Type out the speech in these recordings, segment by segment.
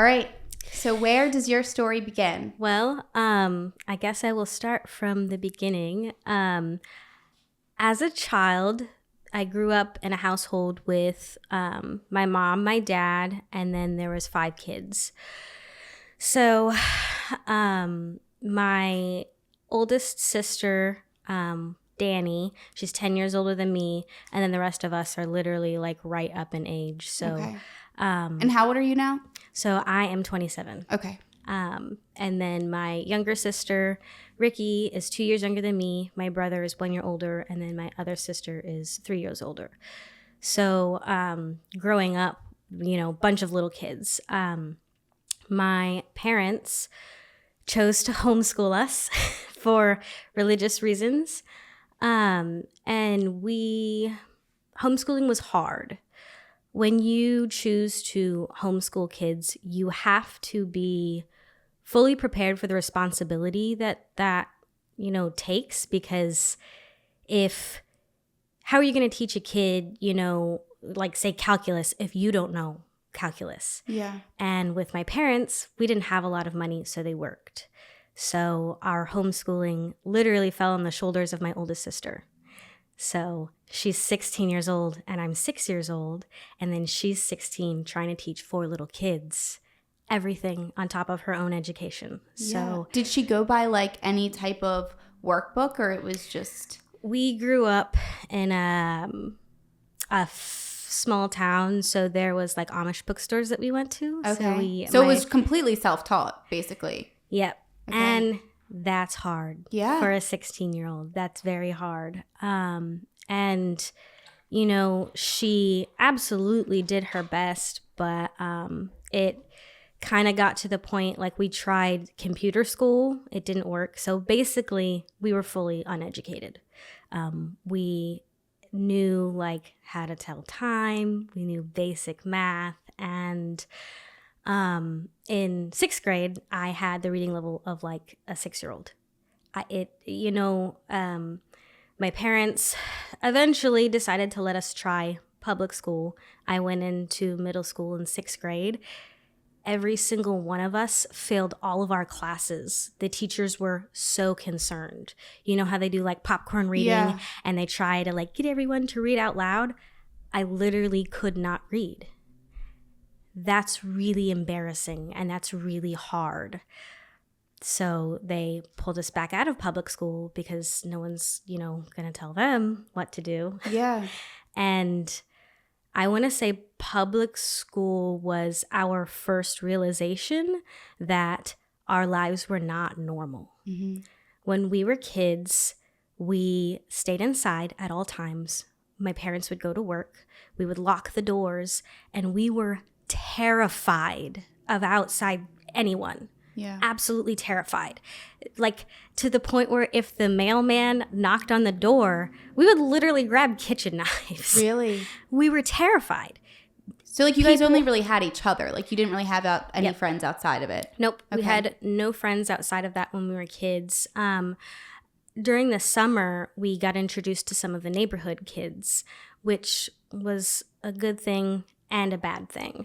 All right. So where does your story begin? Well, I guess I will start from the beginning. As a child, I grew up in a household with my mom, my dad, and then there was 5 kids. So my oldest sister, Danny, she's 10 years older than me, and then the rest of us are literally like right up in age. So, Okay. And how old are you now? so I am 27. Okay. And then my younger sister, Ricky, is 2 years younger than me. My brother is 1 year older, and then my other sister is 3 years older. So growing up, bunch of little kids. My parents chose to homeschool us for religious reasons. And homeschooling was hard. When you choose to homeschool kids, you have to be fully prepared for the responsibility that takes, because how are you going to teach a kid, like say calculus, if you don't know calculus? Yeah. And with my parents, we didn't have a lot of money, so they worked. So our homeschooling literally fell on the shoulders of my oldest sister. So she's 16 years old and I'm 6 years old. And then she's 16 trying to teach 4 little kids everything on top of her own education. So did she go by like any type of workbook, or it was just... We grew up in a small town, so there was like Amish bookstores that we went to. Okay. So it was completely self-taught, basically. Yep. Okay. And that's hard. Yeah. For a 16-year-old. That's very hard. And, she absolutely did her best, but it kind of got to the point, like we tried computer school. It didn't work. So basically, we were fully uneducated. We knew like how to tell time. We knew basic math. And in 6th grade, I had the reading level of like a 6-year-old. My parents eventually decided to let us try public school. I went into middle school in 6th grade. Every single one of us failed all of our classes. The teachers were so concerned. You know how they do like popcorn reading and they try to like get everyone to read out loud? I literally could not read. That's really embarrassing and that's really hard. So they pulled us back out of public school because no one's, going to tell them what to do. Yeah. And I want to say public school was our first realization that our lives were not normal. Mm-hmm. When we were kids, we stayed inside at all times. My parents would go to work. We would lock the doors, and we were terrified of outside anyone. Yeah. Absolutely terrified. Like to the point where if the mailman knocked on the door, we would literally grab kitchen knives. Really? We were terrified. So like you guys only really had each other. Like you didn't really have any friends outside of it. Nope. Okay. We had no friends outside of that when we were kids. During the summer, we got introduced to some of the neighborhood kids, which was a good thing and a bad thing.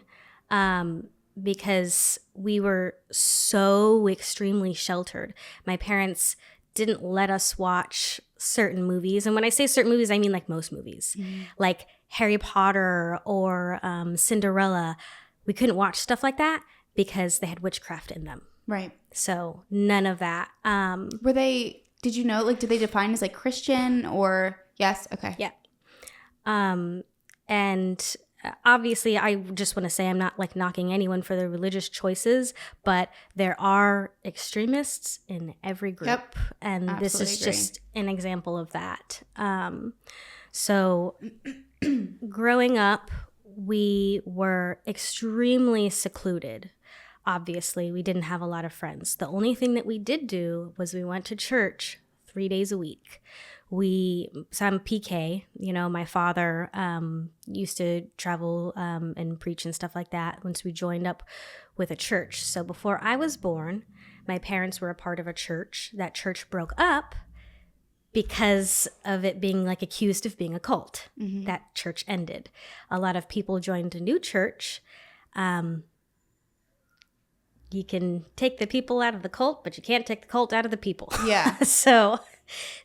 Because we were so extremely sheltered. My parents didn't let us watch certain movies. And when I say certain movies, I mean like most movies. Mm-hmm. Like Harry Potter or Cinderella. We couldn't watch stuff like that because they had witchcraft in them. Right. So none of that. Did you know, like, did they define as like Christian or... Yes? Okay. Yeah. And... obviously, I just want to say I'm not like knocking anyone for their religious choices, but there are extremists in every group. Yep. And Absolutely this is agree. just an example of that. So growing up, we were extremely secluded. Obviously, we didn't have a lot of friends. The only thing that we did do was we went to church 3 days a week. So I'm PK, my father used to travel and preach and stuff like that once we joined up with a church. So before I was born, my parents were a part of a church. That church broke up because of it being like accused of being a cult. Mm-hmm. That church ended. A lot of people joined a new church. you can take the people out of the cult, but you can't take the cult out of the people. Yeah. So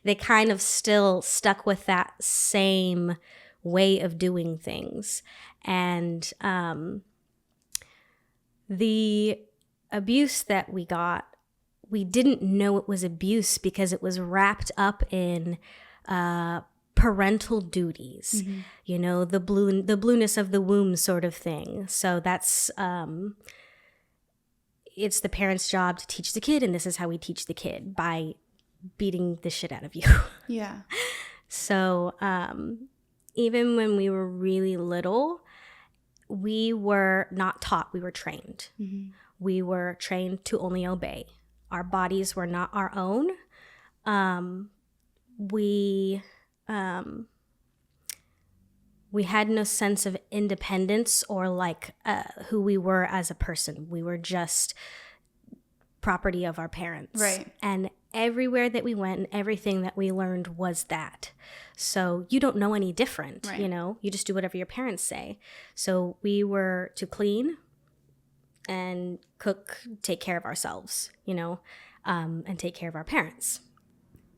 they kind of still stuck with that same way of doing things. And the abuse that we got, we didn't know it was abuse because it was wrapped up in parental duties, you know, the blueness of the womb sort of thing. So that's it's the parent's job to teach the kid, and this is how we teach the kid, by beating the shit out of you. Yeah. So even when we were really little, we were not taught, we were trained. We were trained to only obey. Our bodies were not our own. We had no sense of independence or like who we were as a person. We were just property of our parents. Right. And everywhere that we went and everything that we learned was that. So you don't know any different, Right. you know? You just do whatever your parents say. So we were to clean and cook, take care of ourselves, you know, and take care of our parents.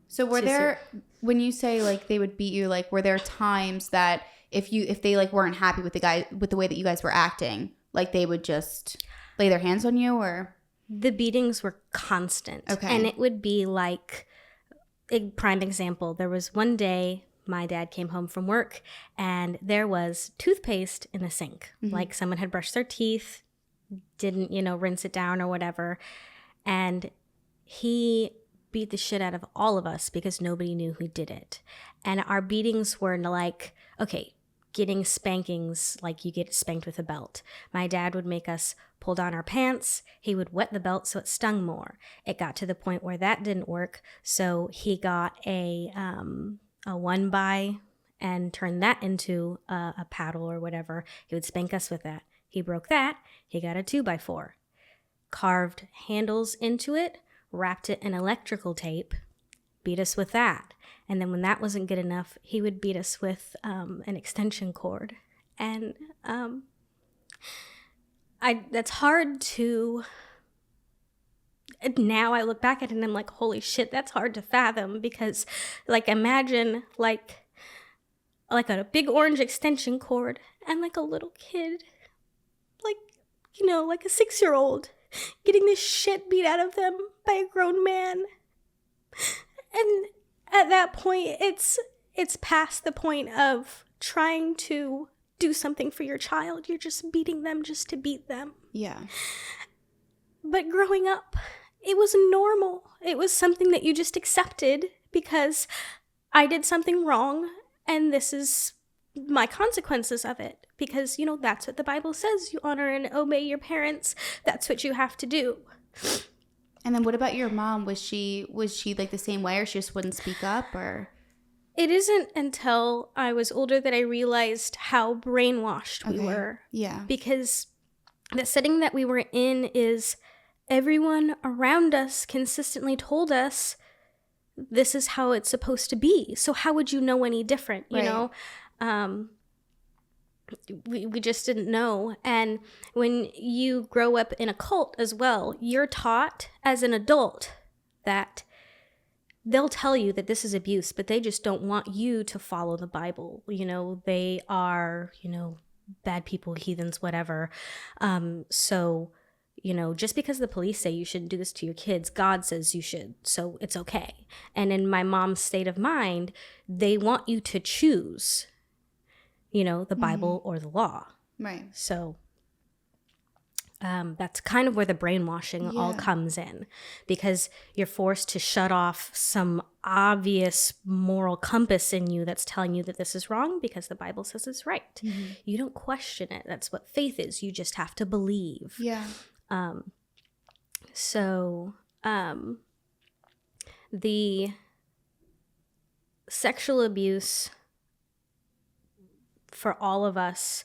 So were there, when you say like they would beat you, like were there times that if they like weren't happy with the way that you guys were acting, like they would just lay their hands on you? Or the beatings were constant. Okay. And it would be like, a prime example, there was one day my dad came home from work and there was toothpaste in the sink. Like someone had brushed their teeth, didn't, you know, rinse it down or whatever. And he beat the shit out of all of us because nobody knew who did it. And our beatings were like, okay, getting spankings like you get spanked with a belt. My dad would make us pull down our pants. He would wet the belt so it stung more. It got to the point where that didn't work, so he got a 1x and turned that into a paddle or whatever. He would spank us with that. He broke that. He got a 2x4, carved handles into it, wrapped it in electrical tape, beat us with that. And then when that wasn't good enough, he would beat us with an extension cord. And that's hard to... Now I look back at it and I'm like, holy shit, that's hard to fathom. Because, like, imagine, like a big orange extension cord and, like, a little kid, like, you know, like a 6-year-old, getting this shit beat out of them by a grown man. And at that point, it's past the point of trying to do something for your child. You're just beating them just to beat them. yeah. But growing up, it was normal. It was something that you just accepted because I did something wrong and this is my consequences of it. Because, you know, that's what the Bible says. You honor and obey your parents. That's what you have to do. And then what about your mom? Was she like the same way, or she just wouldn't speak up? Or It isn't until I was older that I realized how brainwashed we were. Yeah. Because the setting that we were in is everyone around us consistently told us this is how it's supposed to be. So how would you know any different, you know? We just didn't know. And when you grow up in a cult as well, you're taught as an adult that they'll tell you that this is abuse, but they just don't want you to follow the Bible. You know, they are, you know, bad people, heathens, whatever. So, you know, just because the police say you shouldn't do this to your kids, God says you should, so it's okay. And in my mom's state of mind, they want you to choose, you know, the Bible or the law. Right. So that's kind of where the brainwashing all comes in, because you're forced to shut off some obvious moral compass in you that's telling you that this is wrong because the Bible says it's right. You don't question it. That's what faith is. You just have to believe. Yeah. So the sexual abuse for all of us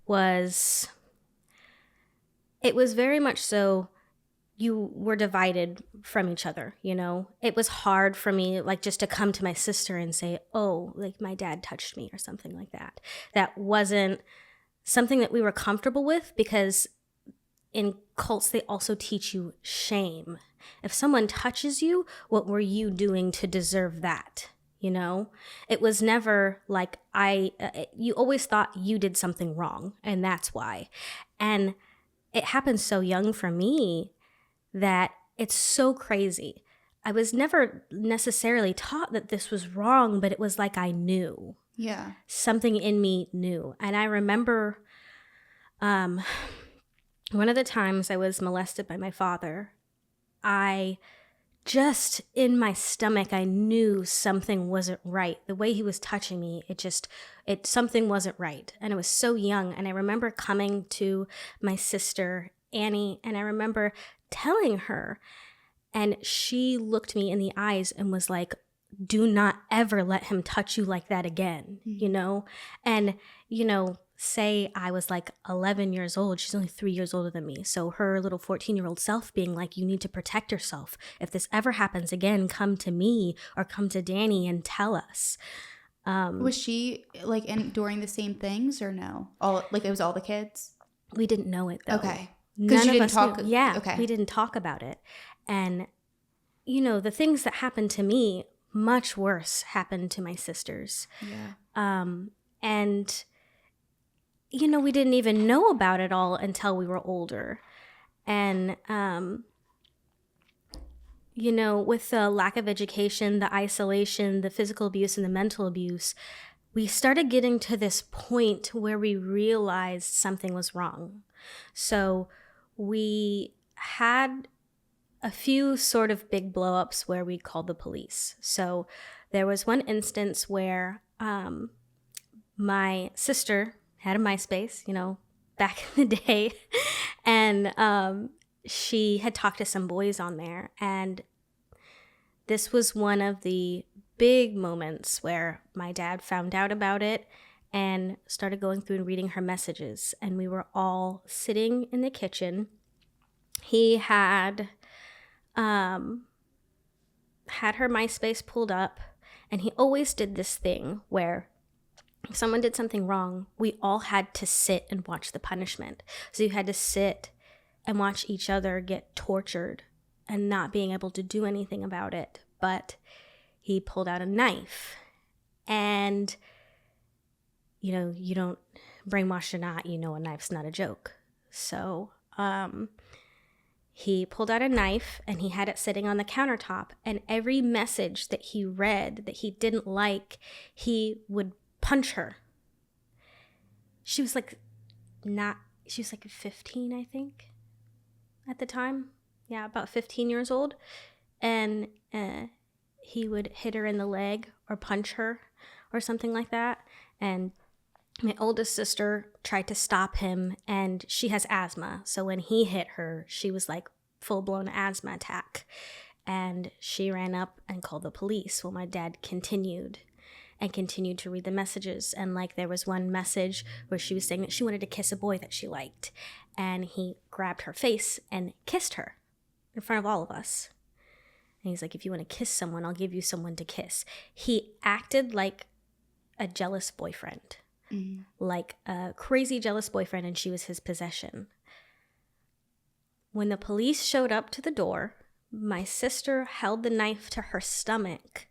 was very much so you were divided from each other, you know? It was hard for me, like, just to come to my sister and say, oh, like, my dad touched me or something like that. That wasn't something that we were comfortable with, because in cults, they also teach you shame. If someone touches you, what were you doing to deserve that? You know, it was never like you always thought you did something wrong and that's why. And it happened so young for me that it's so crazy. I was never necessarily taught that this was wrong, but it was like I knew. Yeah. Something in me knew. And I remember one of the times I was molested by my father, I just in my stomach, I knew something wasn't right. The way he was touching me, something wasn't right. And I was so young. And I remember coming to my sister, Annie, and I remember telling her, and she looked me in the eyes and was like, do not ever let him touch you like that again, you know? And, you know, say I was like 11 years old. She's only 3 years older than me. So her little 14-year-old self being like, you need to protect yourself. If this ever happens again, come to me or come to Danny and tell us. Was she like doing the same things or no? It was all the kids? We didn't know it though. Okay. Because you didn't talk. Knew. Yeah. Okay. We didn't talk about it. And, you know, the things that happened to me, much worse happened to my sisters. Yeah. And, you know, we didn't even know about it all until we were older. And, you know, with the lack of education, the isolation, the physical abuse, and the mental abuse, we started getting to this point where we realized something was wrong. So we had a few sort of big blow-ups where we called the police. So there was one instance where my sister had a MySpace, you know, back in the day, and she had talked to some boys on there, and this was one of the big moments where my dad found out about it and started going through and reading her messages, and we were all sitting in the kitchen. He had her MySpace pulled up, and he always did this thing where if someone did something wrong, we all had to sit and watch the punishment. So you had to sit and watch each other get tortured and not being able to do anything about it. But he pulled out a knife, and, you know, you don't brainwash or not, you know a knife's not a joke. So he pulled out a knife and he had it sitting on the countertop, and every message that he read that he didn't like, he would punch her. She was like 15, I think, at the time. Yeah, about 15 years old. And he would hit her in the leg or punch her or something like that. And my oldest sister tried to stop him, and she has asthma. So when he hit her, she was like full-blown asthma attack. And she ran up and called the police. Well, my dad continued to read the messages. And like there was one message where she was saying that she wanted to kiss a boy that she liked. And he grabbed her face and kissed her in front of all of us. And he's like, if you want to kiss someone, I'll give you someone to kiss. He acted like a jealous boyfriend. Mm-hmm. Like a crazy jealous boyfriend, and she was his possession. When the police showed up to the door, my sister held the knife to her stomach,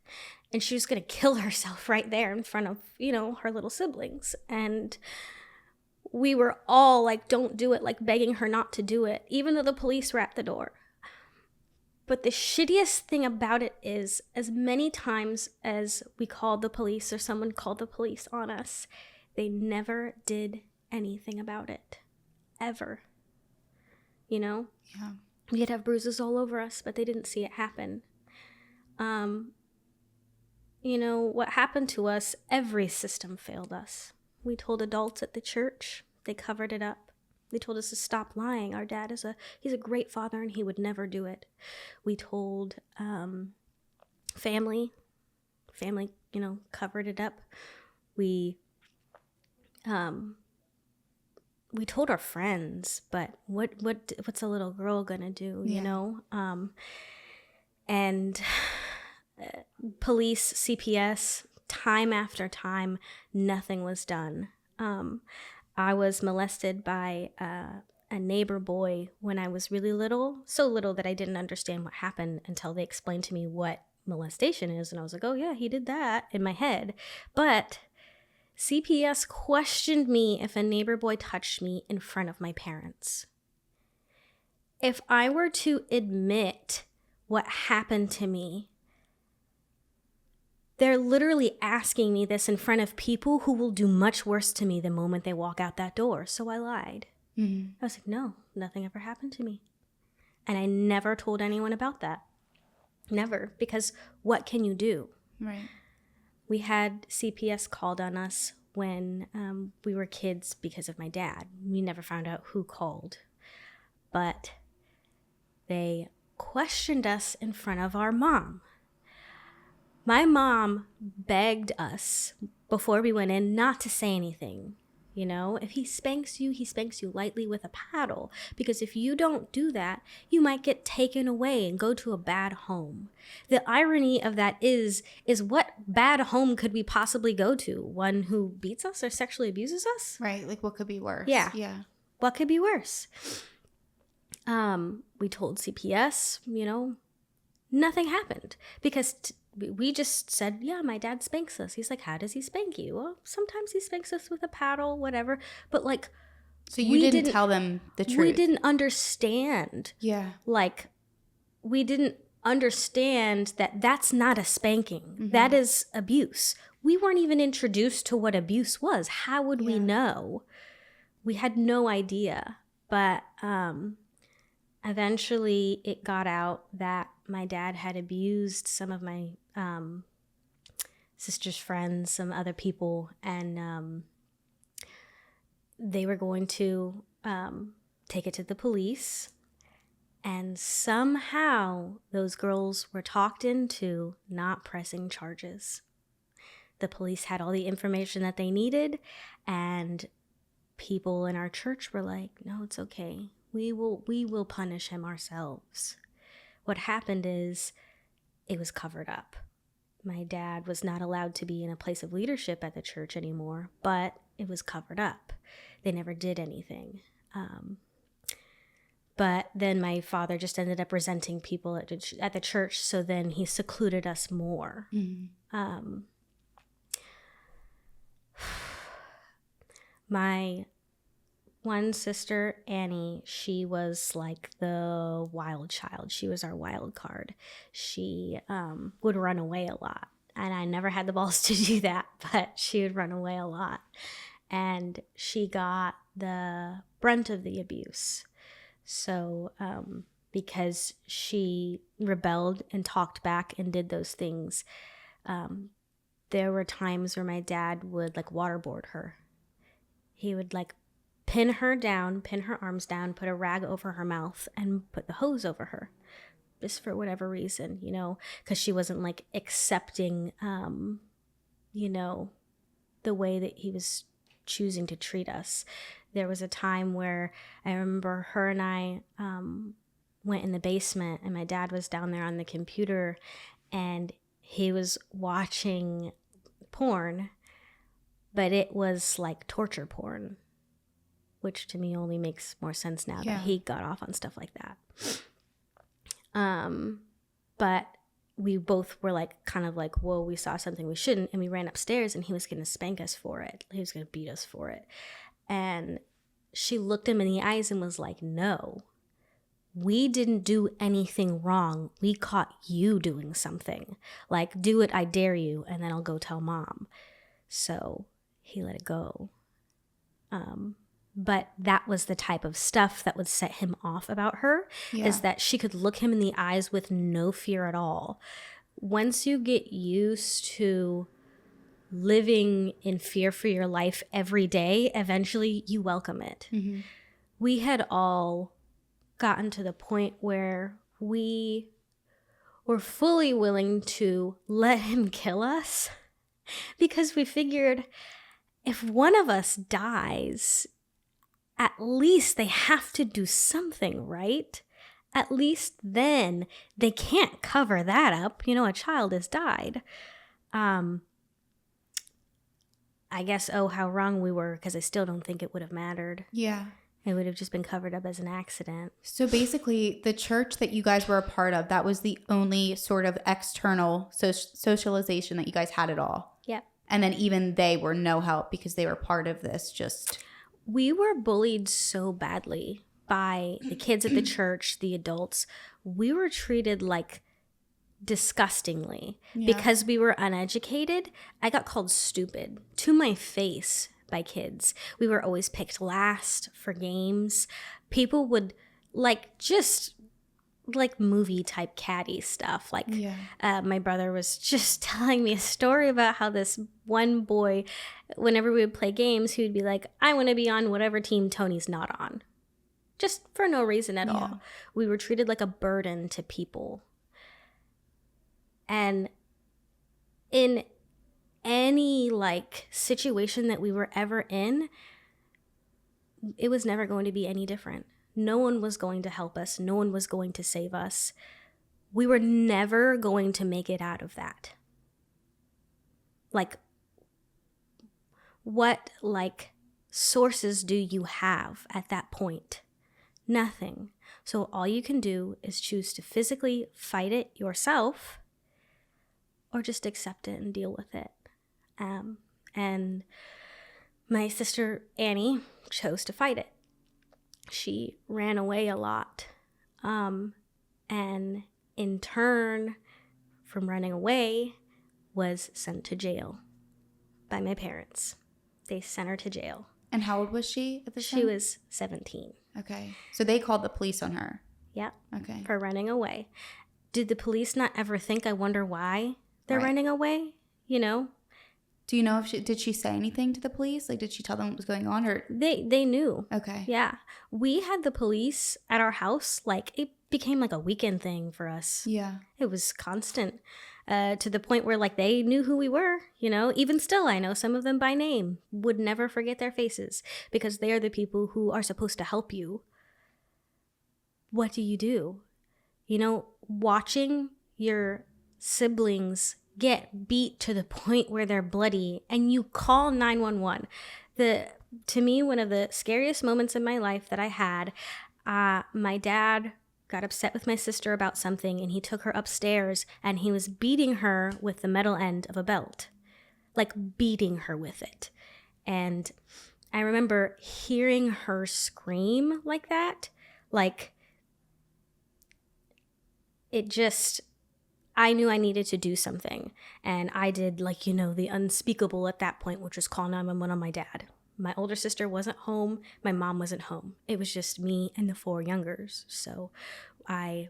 and she was going to kill herself right there in front of, you know, her little siblings. And we were all like, don't do it, like begging her not to do it, even though the police were at the door. But the shittiest thing about it is, as many times as we called the police or someone called the police on us, they never did anything about it. Ever. You know? Yeah. We'd have bruises all over us, but they didn't see it happen. You know, what happened to us, every system failed us. We told adults at the church, they covered it up. They told us to stop lying. Our dad he's a great father, and he would never do it. We told family, you know, covered it up. We told our friends, but what's a little girl gonna do, you know? And police, CPS, time after time, nothing was done. I was molested by a neighbor boy when I was really little, so little that I didn't understand what happened until they explained to me what molestation is. And I was like, oh yeah, he did that in my head. But CPS questioned me if a neighbor boy touched me in front of my parents. If I were to admit what happened to me, they're literally asking me this in front of people who will do much worse to me the moment they walk out that door. So I lied. I was like, no, nothing ever happened to me. And I never told anyone about that. Never. Because what can you do? Right. We had CPS called on us when we were kids because of my dad. We never found out who called. But they questioned us in front of our mom. My mom begged us before we went in not to say anything. You know, if he spanks you lightly with a paddle. Because if you don't do that, you might get taken away and go to a bad home. The irony of that is what bad home could we possibly go to? One who beats us or sexually abuses us? Right. Like, what could be worse? Yeah. Yeah. What could be worse? We told CPS, you know, nothing happened. Because we just said, yeah, my dad spanks us. He's like, how does he spank you? Well, sometimes he spanks us with a paddle, whatever. But like, so you didn't tell them the truth. We didn't understand. Yeah. Like, we didn't understand that that's not a spanking. That is abuse. We weren't even introduced to what abuse was. How would we know? We had no idea. But eventually it got out that my dad had abused some of my sister's friends, some other people, and they were going to take it to the police. And somehow those girls were talked into not pressing charges. The police had all the information that they needed, and people in our church were like, no, it's okay. We will punish him ourselves. What happened is it was covered up. My dad was not allowed to be in a place of leadership at the church anymore, but it was covered up. They never did anything. But then my father just ended up resenting people at the church, so then he secluded us more. My one sister, Annie, she was like the wild child. She was our wild card. She would run away a lot. And I never had the balls to do that, but she would run away a lot. And she got the brunt of the abuse. So because she rebelled and talked back and did those things, there were times where my dad would like waterboard her. He would like pin her down, pin her arms down, put a rag over her mouth, and put the hose over her. Just for whatever reason, you know, because she wasn't like accepting, you know, the way that he was choosing to treat us. There was a time where I remember her and I went in the basement, and my dad was down there on the computer, and he was watching porn, but it was like torture porn, which to me only makes more sense now that he got off on stuff like that. But we both were like, kind of like, whoa, we saw something we shouldn't. And we ran upstairs, and he was going to spank us for it. He was going to beat us for it. And she looked him in the eyes and was like, no, we didn't do anything wrong. We caught you doing something. Like, do it, I dare you. And then I'll go tell mom. So he let it go. But that was the type of stuff that would set him off about her, is that she could look him in the eyes with no fear at all. Once you get used to living in fear for your life every day, eventually you welcome it. Mm-hmm. We had all gotten to the point where we were fully willing to let him kill us because we figured if one of us dies, at least they have to do something, right? At least then they can't cover that up. You know, a child has died. I guess, oh, how wrong we were, because I still don't think it would have mattered. Yeah. It would have just been covered up as an accident. So basically, the church that you guys were a part of, that was the only sort of external socialization that you guys had at all. Yep. And then even they were no help because they were part of this just... We were bullied so badly by the kids at the church, the adults. We were treated like disgustingly. Because we were uneducated. I got called stupid to my face by kids. We were always picked last for games. People would just movie type catty stuff. My brother was just telling me a story about how this one boy, whenever we would play games, he would be like, I want to be on whatever team Tony's not on. Just for no reason at all. We were treated like a burden to people. And in any situation that we were ever in, it was never going to be any different. No one was going to help us. No one was going to save us. We were never going to make it out of that. What sources do you have at that point? Nothing. So all you can do is choose to physically fight it yourself, or just accept it and deal with it. And my sister Annie chose to fight it. She ran away a lot. And in turn from running away, was sent to jail by my parents. They sent her to jail. And how old was she at the time? She was 17. Okay. So they called the police on her. Yep. Okay. For running away. Did the police not ever think, I wonder why they're running away? Do you know if did she say anything to the police? Did she tell them what was going on, or they knew? Okay. Yeah. We had the police at our house. It became a weekend thing for us. Yeah. It was constant. To the point where they knew who we were, even still, I know some of them by name, would never forget their faces because they are the people who are supposed to help you. What do? Watching your siblings get beat to the point where they're bloody and you call 911. To me, one of the scariest moments in my life that I had, my dad got upset with my sister about something and he took her upstairs and he was beating her with the metal end of a belt. Beating her with it. And I remember hearing her scream like that. It just... I knew I needed to do something. And I did, the unspeakable at that point, which was call 911 on my dad. My older sister wasn't home. My mom wasn't home. It was just me and the 4 youngers. So I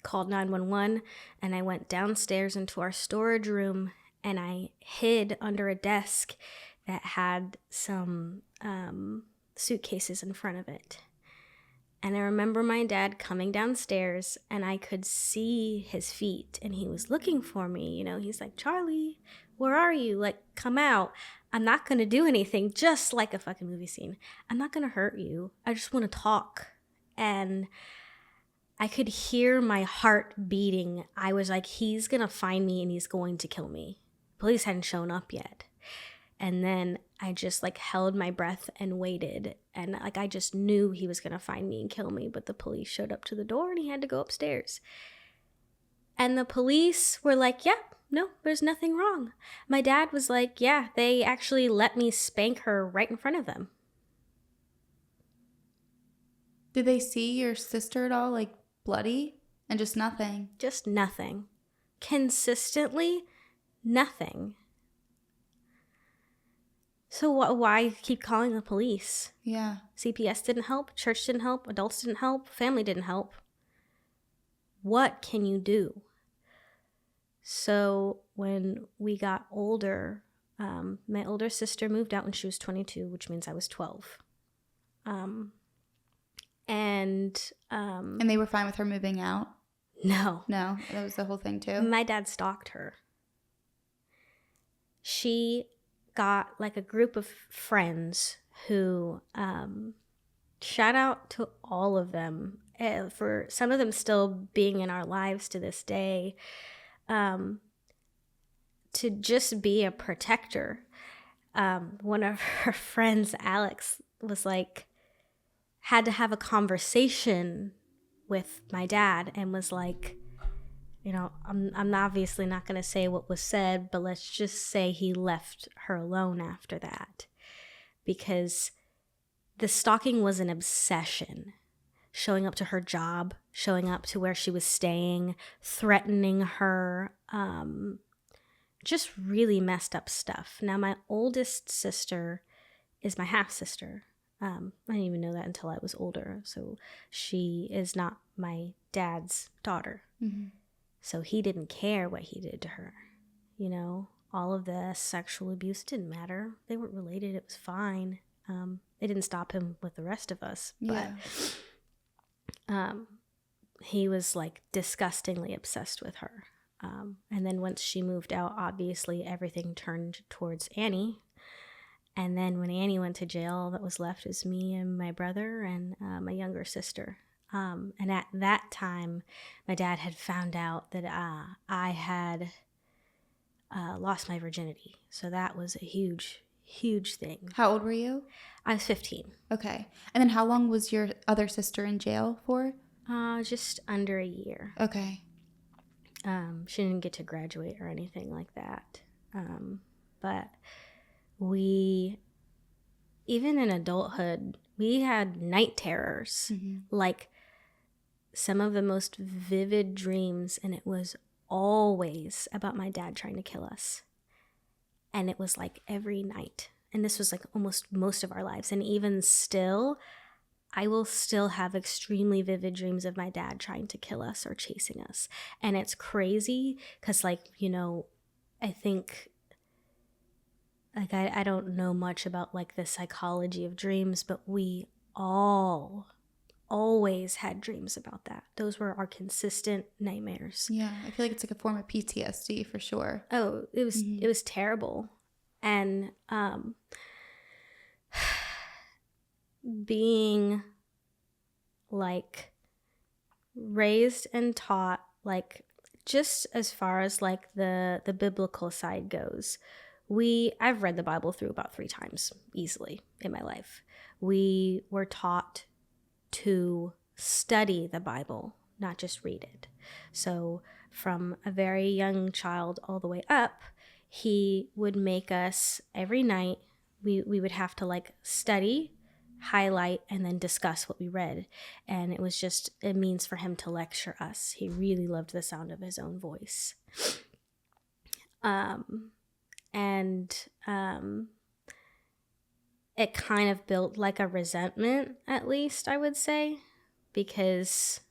called 911 and I went downstairs into our storage room and I hid under a desk that had some suitcases in front of it. And I remember my dad coming downstairs and I could see his feet and he was looking for me. He's like, Charlie, where are you? Come out. I'm not going to do anything, just like a fucking movie scene. I'm not going to hurt you. I just want to talk. And I could hear my heart beating. I was like, he's going to find me and he's going to kill me. Police hadn't shown up yet. And then I just held my breath and waited. And I just knew he was going to find me and kill me. But the police showed up to the door and he had to go upstairs. And the police were like, yeah, no, there's nothing wrong. My dad was like, yeah, they actually let me spank her right in front of them. Did they see your sister at all, bloody? And just nothing? Just nothing. Consistently, nothing. So why keep calling the police? Yeah. CPS didn't help. Church didn't help. Adults didn't help. Family didn't help. What can you do? So when we got older, my older sister moved out when she was 22, which means I was 12. And they were fine with her moving out? No. No? That was the whole thing too? My dad stalked her. She got a group of friends who, shout out to all of them, for some of them still being in our lives to this day, to just be a protector. one of her friends, Alex, was like, had to have a conversation with my dad and was like, you know, I'm obviously not going to say what was said, but let's just say he left her alone after that, because the stalking was an obsession. Showing up to her job, showing up to where she was staying, threatening her, just really messed up stuff. Now, my oldest sister is my half sister. I didn't even know that until I was older. So she is not my dad's daughter. Mm-hmm. So he didn't care what he did to her. You know, all of the sexual abuse didn't matter. They weren't related. It was fine. It didn't stop him with the rest of us. But he was like disgustingly obsessed with her. And then once she moved out, obviously everything turned towards Annie. And then when Annie went to jail, all that was left was me and my brother and my younger sister. And at that time, my dad had found out that I had lost my virginity. So that was a huge, huge thing. How old were you? I was 15. Okay. And then how long was your other sister in jail for? Just under a year. Okay. She didn't get to graduate or anything like that. But we, even in adulthood, we had night terrors. Mm-hmm. Like some of the most vivid dreams, and it was always about my dad trying to kill us. And it was like every night. And this was like almost most of our lives. And even still, I will still have extremely vivid dreams of my dad trying to kill us or chasing us. And it's crazy because, like, you know, I think, like, I don't know much about, like, the psychology of dreams, but we all always had dreams about that. Those were our consistent nightmares. Yeah, I feel like it's like a form of PTSD for sure. Oh, it was terrible. And being like raised and taught, like, just as far as like the biblical side goes, I've read the Bible through about 3 times easily in my life. We were taught to study the Bible, not just read it. So from a very young child all the way up, he would make us every night, we would have to like study, highlight, and then discuss what we read. And it was just a means for him to lecture us. He really loved the sound of his own voice. It kind of built like a resentment, at least I would say, because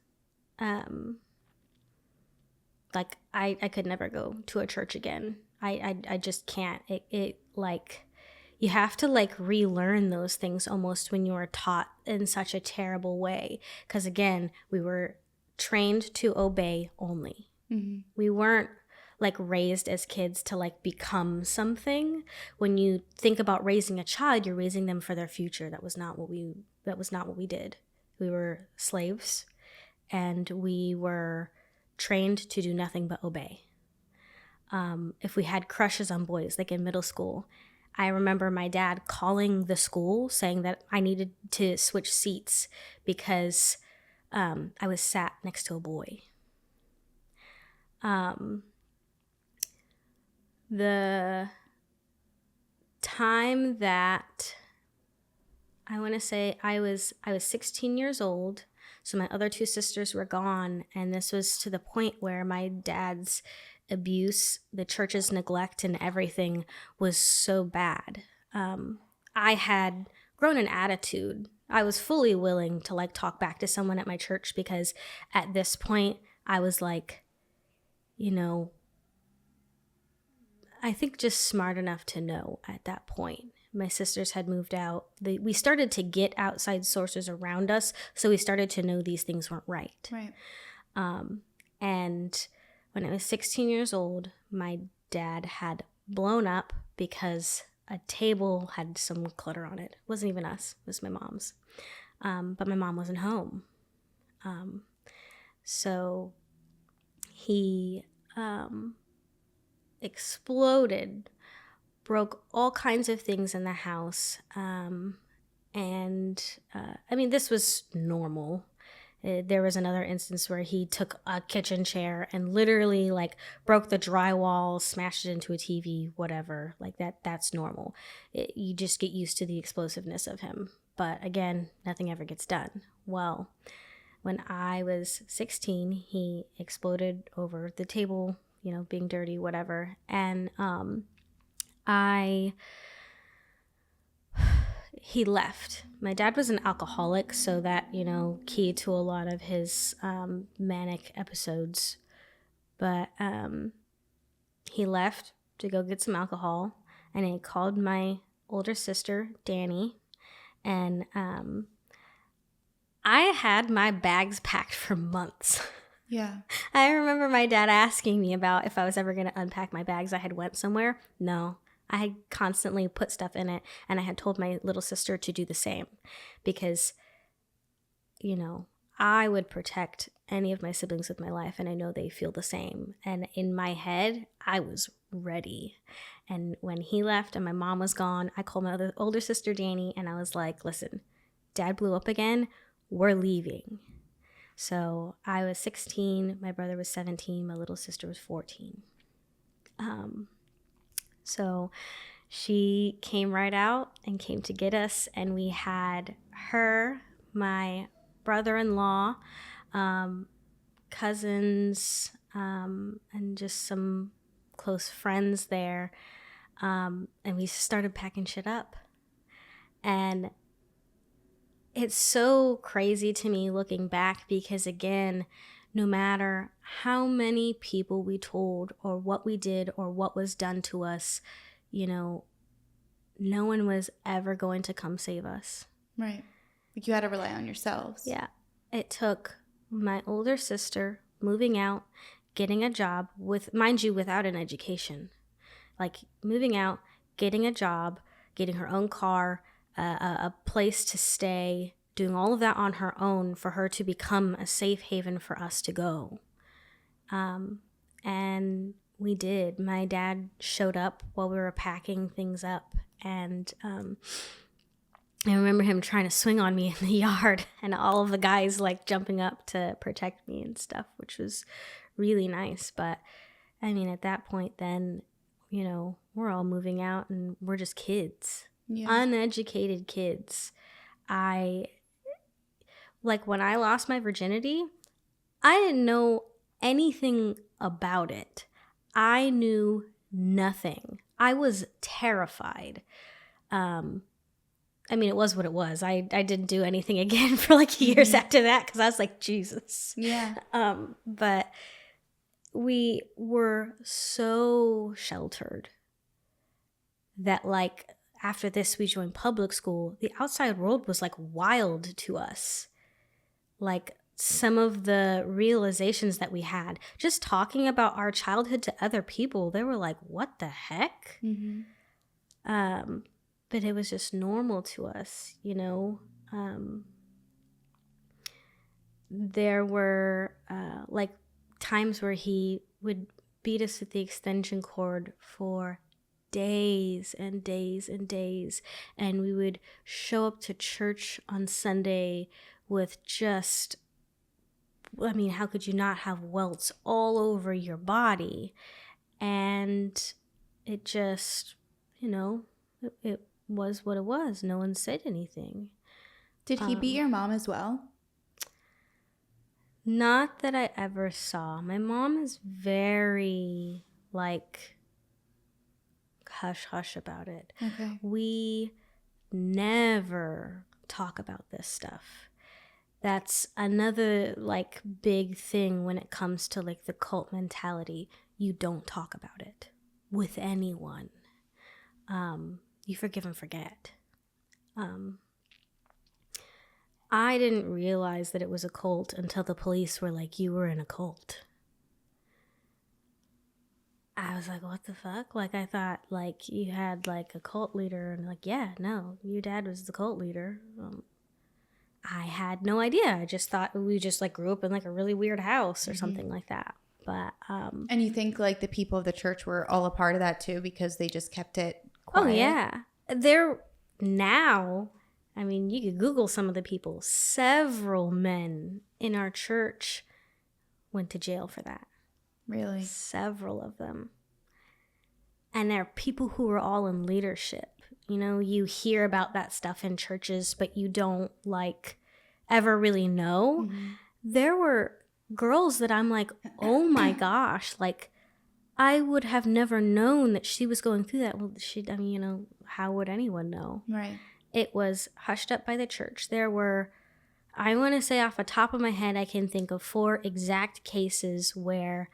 like I could never go to a church again. I just can't. It like, you have to like relearn those things almost when you are taught in such a terrible way. Because again, we were trained to obey only. Mm-hmm. We weren't like raised as kids to like become something. When you think about raising a child, you're raising them for their future. That was not what we did. We were slaves, and we were trained to do nothing but obey. If we had crushes on boys, like in middle school, I remember my dad calling the school saying that I needed to switch seats because I was sat next to a boy. The time that I want to say I was 16 years old, so my other 2 sisters were gone, and this was to the point where my dad's abuse, the church's neglect, and everything was so bad. I had grown an attitude. I was fully willing to like talk back to someone at my church, because at this point I was like, you know, I think just smart enough to know at that point. My sisters had moved out. We started to get outside sources around us, so we started to know these things weren't right. Right. And when I was 16 years old, my dad had blown up because a table had some clutter on it. It wasn't even us. It was my mom's. But my mom wasn't home. So he exploded, broke all kinds of things in the house. This was normal. There was another instance where he took a kitchen chair and literally like broke the drywall, smashed it into a TV, whatever. Like that's normal. You just get used to the explosiveness of him. But again, nothing ever gets done. Well, when I was 16, he exploded over the table, being dirty, whatever. And he left. My dad was an alcoholic, so that, key to a lot of his manic episodes. But he left to go get some alcohol, and he called my older sister, Danny, and I had my bags packed for months. Yeah. I remember my dad asking me about if I was ever going to unpack my bags. I had went somewhere. No. I had constantly put stuff in it, and I had told my little sister to do the same because, I would protect any of my siblings with my life, and I know they feel the same. And in my head, I was ready. And when he left and my mom was gone, I called my older sister, Danny, and I was like, listen, Dad blew up again. We're leaving. So I was 16, my brother was 17, my little sister was 14. So she came right out and came to get us, and we had her, my brother-in-law, cousins, and just some close friends there, and we started packing shit up. And it's so crazy to me looking back because, again, no matter how many people we told or what we did or what was done to us, no one was ever going to come save us. Right. Like you had to rely on yourselves. Yeah. It took my older sister moving out, getting a job mind you, without an education. Like moving out, getting a job, getting her own car, a place to stay, doing all of that on her own for her to become a safe haven for us to go. And we did. My dad showed up while we were packing things up, and I remember him trying to swing on me in the yard and all of the guys like jumping up to protect me and stuff, which was really nice. But I mean, at that point then, we're all moving out and we're just kids. Yeah. Uneducated kids. When I lost my virginity, I didn't know anything about it. I knew nothing. I was terrified. It was what it was. I didn't do anything again for like years after that because I was like, Jesus. Yeah. But we were so sheltered that like after this we joined public school. The outside world was like wild to us. Like some of the realizations that we had just talking about our childhood to other people, they were like, what the heck? Mm-hmm. But it was just normal to us, there were like times where he would beat us with the extension cord for days and days and days, and we would show up to church on Sunday with just, how could you not have welts all over your body? And it just, it was what it was. No one said anything. Did he beat your mom as well? Not that I ever saw. My mom is very like hush hush about it. Okay. We never talk about this stuff. That's another like big thing when it comes to like the cult mentality. You don't talk about it with anyone. You forgive and forget. I didn't realize that it was a cult until the police were like, you were in a cult. I was like, what the fuck? Like, I thought, like, you had, like, a cult leader. And, like, yeah, no, your dad was the cult leader. I had no idea. I just thought we just, like, grew up in, like, a really weird house or something like that. But, and you think, like, the people of the church were all a part of that, too, because they just kept it quiet. Oh, yeah. They're now, I mean, you could Google some of the people. Several men in our church went to jail for that. Really? Several of them. And there are people who are all in leadership. You know, you hear about that stuff in churches, but you don't like ever really know. Mm-hmm. There were girls that I'm like, oh my gosh, like I would have never known that she was going through that. Well, I mean, you know, how would anyone know? Right. It was hushed up by the church. There were, I want to say off the top of my head, I can think of 4 exact cases where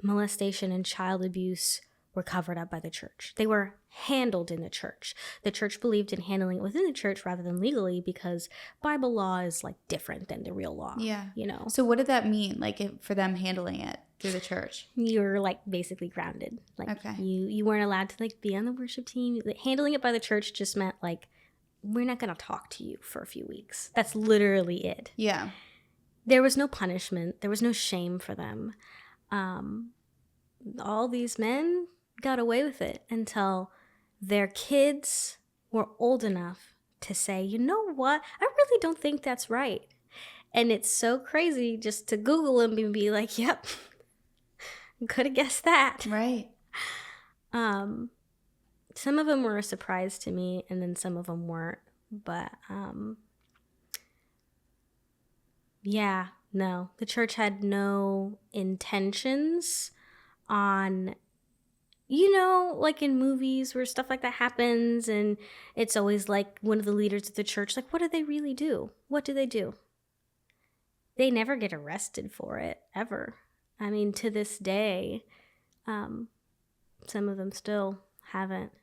molestation and child abuse were covered up by the church. They were handled in the church. The church believed in handling it within the church rather than legally because Bible law is like different than the real law. Yeah. You know? So what did that mean, like, for them handling it through the church? You're like basically grounded. Like Okay. you weren't allowed to like be on the worship team. Handling it by the church just meant like, we're not going to talk to you for a few weeks. That's literally it. Yeah. There was no punishment. There was no shame for them. All these men got away with it until their kids were old enough to say, you know what? I really don't think that's right. And it's so crazy just to Google them and be like, yep, could have guessed that. Right. Some of them were a surprise to me, and then some of them weren't. But yeah, no, the church had no intentions on, you know, like in movies where stuff like that happens, and it's always like one of the leaders of the church, like, what do they really do? What do they do? They never get arrested for it, ever. I mean, to this day, some of them still haven't.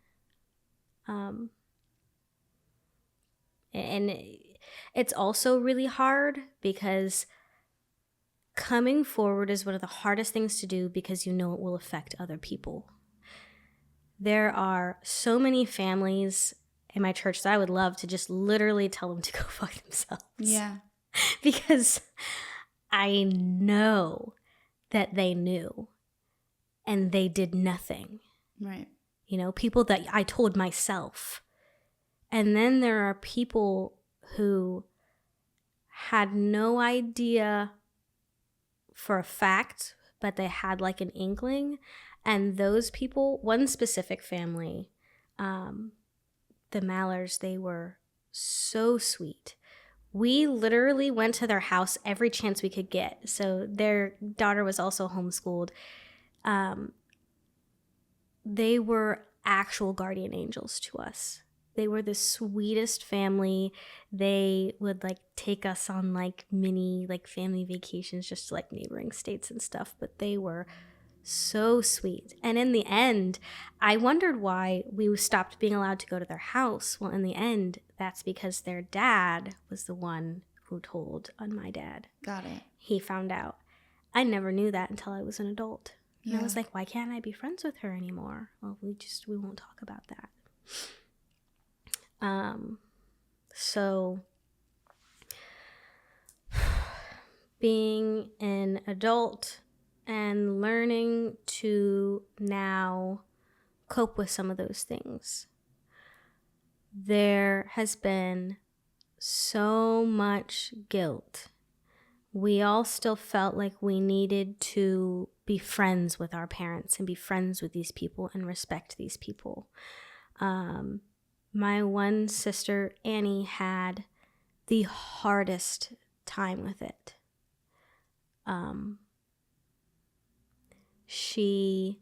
And it's also really hard because coming forward is one of the hardest things to do because you know it will affect other people. There are so many families in my church that I would love to just literally tell them to go fuck themselves. Yeah. Because I know that they knew and they did nothing. Right. You know, people that I told myself. And then there are people who had no idea for a fact, but they had like an inkling. And those people, one specific family, the Mallers, they were so sweet. We literally went to their house every chance we could get. So their daughter was also homeschooled. They were actual guardian angels to us. They were the sweetest family. They would like take us on like mini like family vacations just to like neighboring states and stuff. But they were so sweet. And in the end, I wondered why we stopped being allowed to go to their house. Well, in the end, that's because their dad was the one who told on my dad. Got it. He found out. I never knew that until I was an adult. And Yeah. I was like, why can't I be friends with her anymore? Well, we won't talk about that. So being an adult and learning to now cope with some of those things. There has been so much guilt. We all still felt like we needed to be friends with our parents and be friends with these people and respect these people. My one sister, Annie, had the hardest time with it. She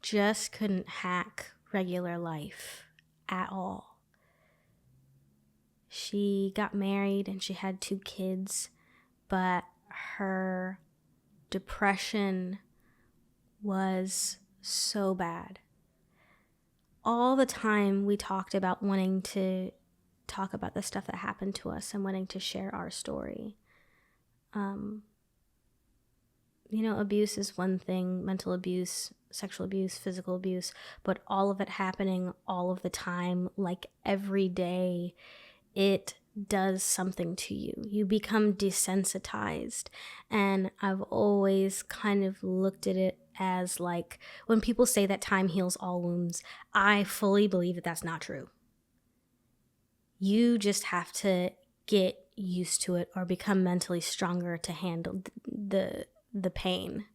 just couldn't hack regular life at all. She got married and she had 2 kids, but her depression was so bad. All the time we talked about wanting to talk about the stuff that happened to us and wanting to share our story. You know, abuse is one thing, mental abuse, sexual abuse, physical abuse, but all of it happening all of the time, like every day, it does something to you. You become desensitized. And I've always kind of looked at it as like, when people say that time heals all wounds, I fully believe that that's not true. You just have to get used to it or become mentally stronger to handle the pain.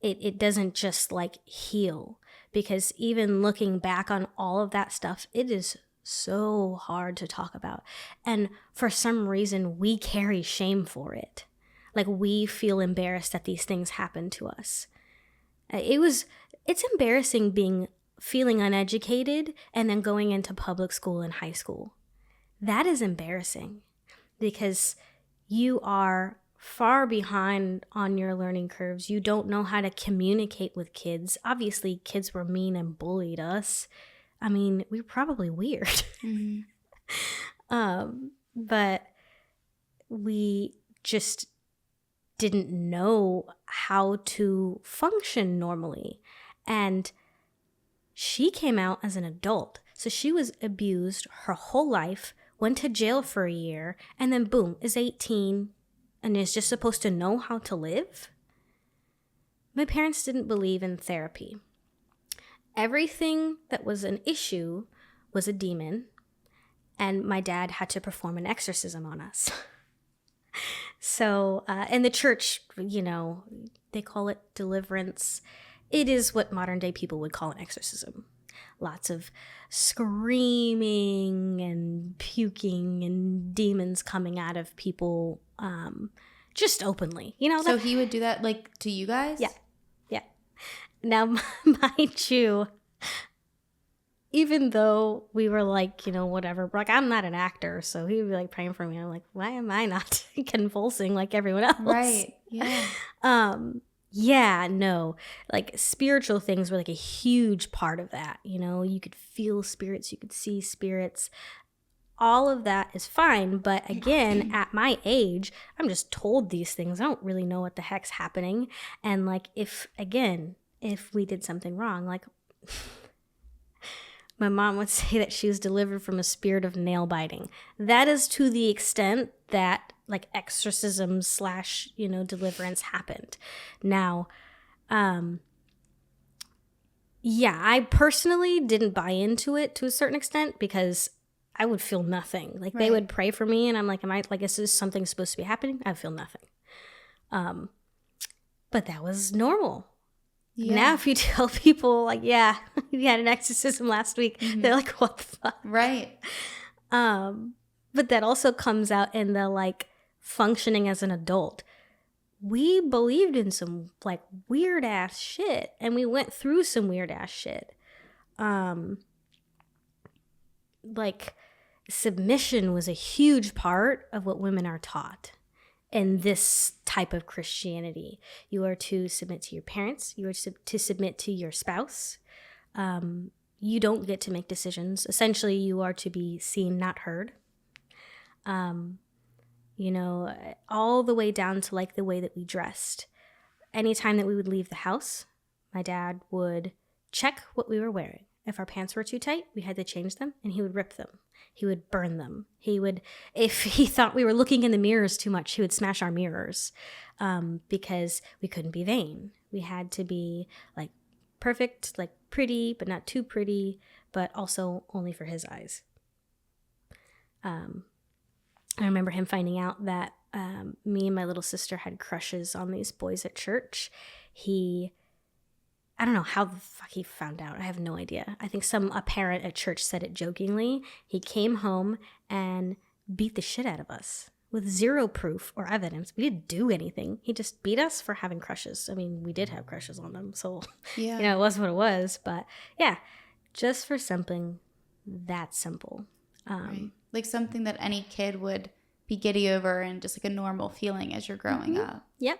It doesn't just like heal, because even looking back on all of that stuff, it is so hard to talk about. And for some reason, we carry shame for it. Like, we feel embarrassed that these things happen to us. It's embarrassing feeling uneducated and then going into public school and high school. That is embarrassing, because you are far behind on your learning curves. You don't know how to communicate with kids. Obviously, kids were mean and bullied us. I mean, we were probably weird. Mm-hmm. But we just didn't know how to function normally. And she came out as an adult. So she was abused her whole life, went to jail for a year, and then boom, is 18 and is just supposed to know how to live. My parents didn't believe in therapy. Everything that was an issue was a demon, and my dad had to perform an exorcism on us. So, in the church, they call it deliverance. It is what modern day people would call an exorcism. Lots of screaming and puking and demons coming out of people, just openly, So he would do that like to you guys? Yeah. Now, mind you, even though we were like, whatever, like, I'm not an actor, so he would be like praying for me. I'm like, why am I not convulsing like everyone else? Right. Yeah. Yeah, no, like spiritual things were like a huge part of that. You could feel spirits, you could see spirits. All of that is fine. But again, at my age, I'm just told these things. I don't really know what the heck's happening. And like, if we did something wrong, like my mom would say that she was delivered from a spirit of nail biting. That is to the extent that like exorcism / deliverance happened. Now, yeah, I personally didn't buy into it to a certain extent, because I would feel nothing. Like, right. They would pray for me, and I'm like, is this something supposed to be happening? I feel nothing. But that was normal. Yeah. Now, if you tell people, like, yeah, you had an exorcism last week, mm-hmm. They're like, what the fuck? Right. But that also comes out in the, like, functioning as an adult. We believed in some, like, weird-ass shit, and we went through some weird-ass shit. Like, submission was a huge part of what women are taught. In this type of Christianity, you are to submit to your parents. You are to submit to your spouse. You don't get to make decisions. Essentially, you are to be seen, not heard. All the way down to like the way that we dressed. Anytime that we would leave the house, my dad would check what we were wearing. If our pants were too tight, we had to change them, and he would rip them. He would burn them. If he thought we were looking in the mirrors too much, he would smash our mirrors, because we couldn't be vain. We had to be like perfect, like pretty, but not too pretty, but also only for his eyes. I remember him finding out that me and my little sister had crushes on these boys at church. I don't know how the fuck he found out. I have no idea. I think a parent at church said it jokingly. He came home and beat the shit out of us with zero proof or evidence. We didn't do anything. He just beat us for having crushes. I mean, we did have crushes on them, so yeah. It was what it was. But yeah, just for something that simple. Right. Like something that any kid would be giddy over, and just like a normal feeling as you're growing mm-hmm. up. Yep.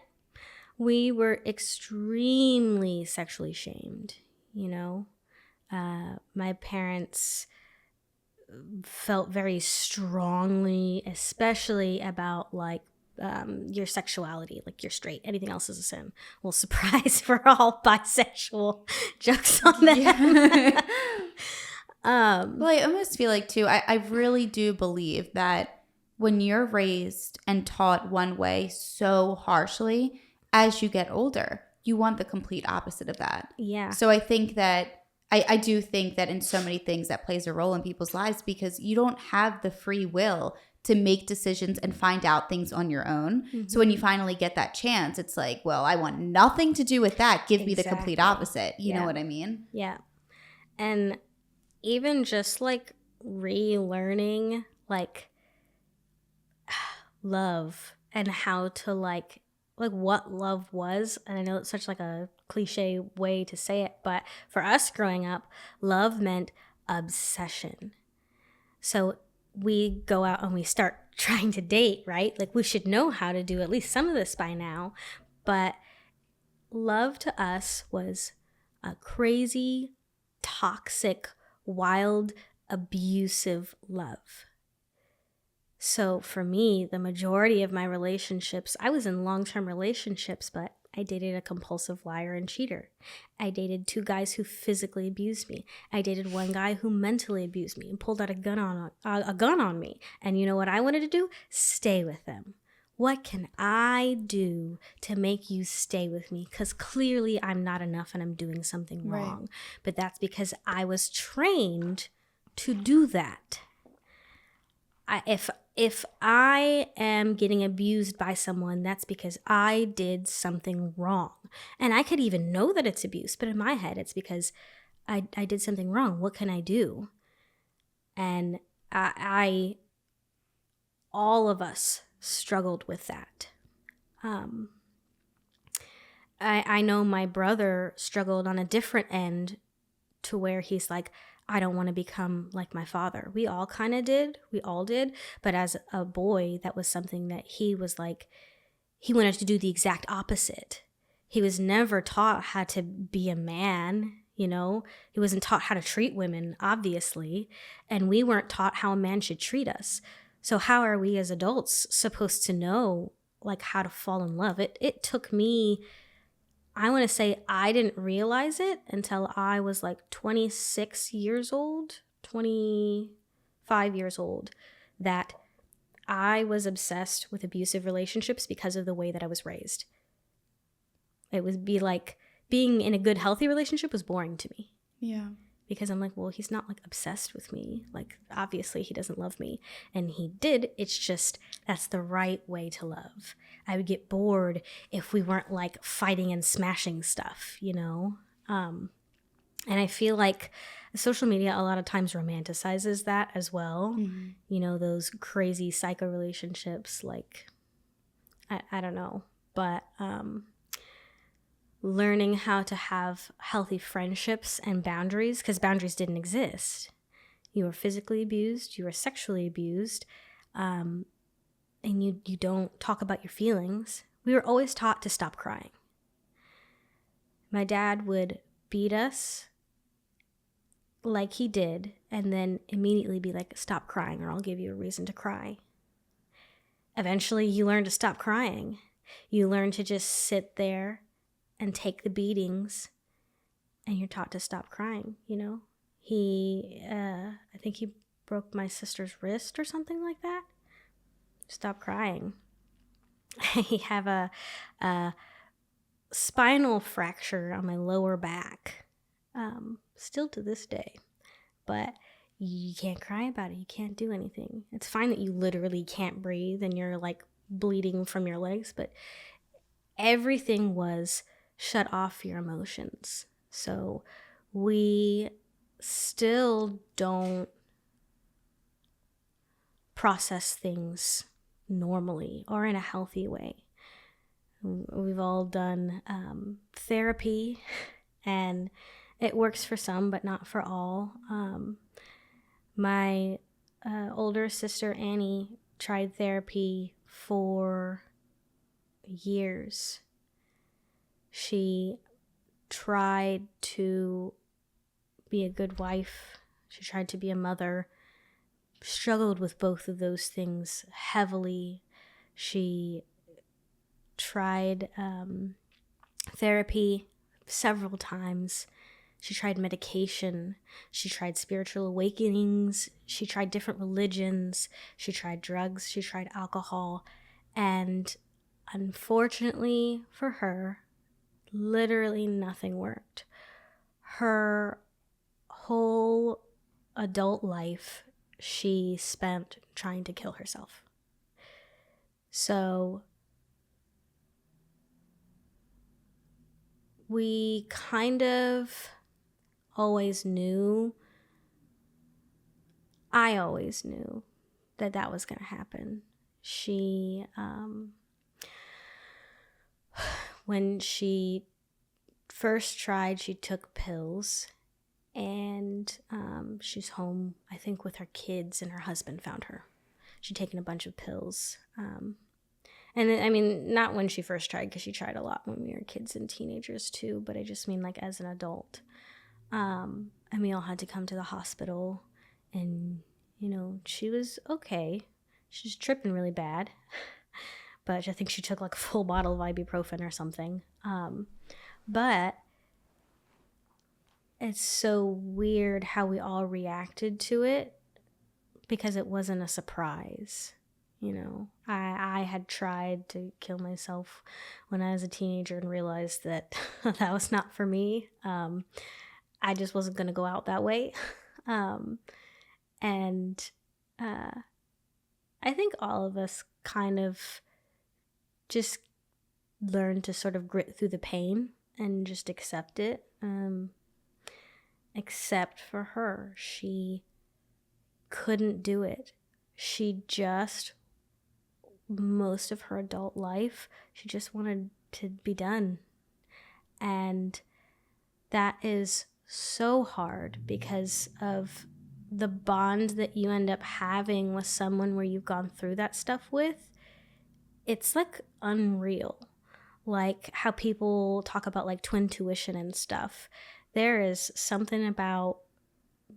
We were extremely sexually shamed, My parents felt very strongly, especially about, like, your sexuality, like you're straight. Anything else is a sin. Well, surprise, we're all bisexual. Jokes on them. Well, I almost feel like, too, I really do believe that when you're raised and taught one way so harshly, as you get older, you want the complete opposite of that. Yeah. So I think that, I do think that in so many things that plays a role in people's lives, because you don't have the free will to make decisions and find out things on your own. Mm-hmm. So when you finally get that chance, it's like, well, I want nothing to do with that. Give me the complete opposite. You know what I mean? Yeah. And even just like relearning like love and how to like what love was. And I know it's such like a cliche way to say it, but for us growing up, love meant obsession. So we go out and we start trying to date, right? Like we should know how to do at least some of this by now. But love to us was a crazy, toxic, wild, abusive love. So for me, the majority of my relationships, I was in long-term relationships, but I dated a compulsive liar and cheater. I dated 2 guys who physically abused me. I dated 1 guy who mentally abused me and pulled out a gun on me. And you know what I wanted to do? Stay with them. What can I do to make you stay with me? Because clearly I'm not enough and I'm doing something wrong. Right. But that's because I was trained to do that. If I am getting abused by someone, that's because I did something wrong. And I could even know that it's abuse, but in my head, it's because I did something wrong. What can I do? And all of us struggled with that. I know my brother struggled on a different end to where he's like, I don't want to become like my father. We all kind of did. We all did. But as a boy, that was something that he was like, he wanted to do the exact opposite. He was never taught how to be a man, you know? He wasn't taught how to treat women, obviously. And we weren't taught how a man should treat us. So how are we as adults supposed to know like how to fall in love? It took me, I want to say I didn't realize it until I was like 26 years old, 25 years old, that I was obsessed with abusive relationships because of the way that I was raised. It would be like being in a good, healthy relationship was boring to me. Yeah. Because I'm like, well, he's not like obsessed with me. Like, obviously he doesn't love me. And he did. It's just, that's the right way to love. I would get bored if we weren't like fighting and smashing stuff, you know? And I feel like social media a lot of times romanticizes that as well. Mm-hmm. You know, those crazy psycho relationships, like, I don't know. But, learning how to have healthy friendships and boundaries, because boundaries didn't exist. You were physically abused, you were sexually abused, and you don't talk about your feelings. We were always taught to stop crying. My dad would beat us like he did, and then immediately be like, stop crying or I'll give you a reason to cry. Eventually, you learn to stop crying. You learn to just sit there and take the beatings, and you're taught to stop crying, you know? I think he broke my sister's wrist or something like that. Stop crying. I have a spinal fracture on my lower back, still to this day. But you can't cry about it. You can't do anything. It's fine that you literally can't breathe and you're like bleeding from your legs, but everything was shut off your emotions. So we still don't process things normally or in a healthy way. We've all done therapy, and it works for some, but not for all. My older sister, Annie, tried therapy for years. She tried to be a good wife. She tried to be a mother. Struggled with both of those things heavily. She tried therapy several times. She tried medication. She tried spiritual awakenings. She tried different religions. She tried drugs. She tried alcohol. And unfortunately for her, literally nothing worked. Her whole adult life, she spent trying to kill herself. So we kind of always knew, I always knew that that was going to happen. She, when she first tried, she took pills, and she's home, I think, with her kids, and her husband found her. She'd taken a bunch of pills. And I mean, not when she first tried, because she tried a lot when we were kids and teenagers too, but I just mean like as an adult. And we all had to come to the hospital, and, you know, she was okay. She was tripping really bad, but I think she took like a full bottle of ibuprofen or something. But it's so weird how we all reacted to it, because it wasn't a surprise. You know, I had tried to kill myself when I was a teenager and realized that that was not for me. I just wasn't going to go out that way. And I think all of us kind of just learned to sort of grit through the pain and just accept it. Except for her, she couldn't do it. She just, most of her adult life, she just wanted to be done. And that is so hard because of the bond that you end up having with someone where you've gone through that stuff with. It's like unreal. Like how people talk about like twin tuition and stuff. There is something about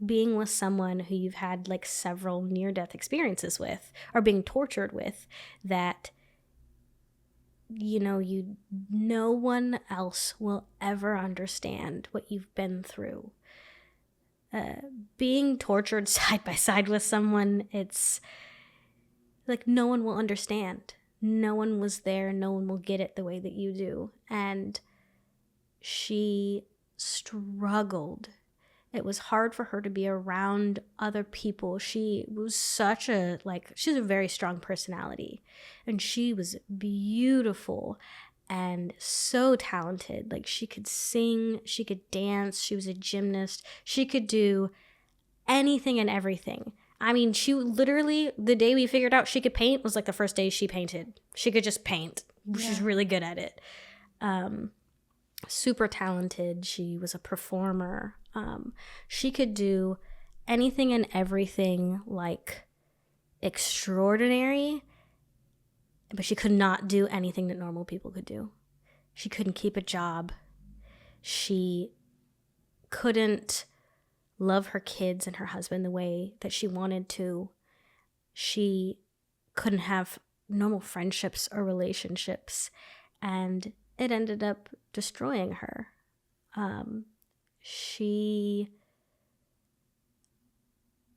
being with someone who you've had like several near-death experiences with, or being tortured with, that, you know, no one else will ever understand what you've been through. Being tortured side by side with someone, it's like no one will understand. No one was there. No one will get it the way that you do. And she struggled. It was hard for her to be around other people. She was she's a very strong personality, and she was beautiful and so talented. Like, she could sing, she could dance, she was a gymnast, she could do anything and everything. I mean, she literally, the day we figured out she could paint was like the first day she painted. She could just paint. Yeah. She's really good at it. Super talented. She was a performer. She could do anything and everything, like, extraordinary, but she could not do anything that normal people could do. She couldn't keep a job. She couldn't love her kids and her husband the way that she wanted to. She couldn't have normal friendships or relationships, and it ended up destroying her.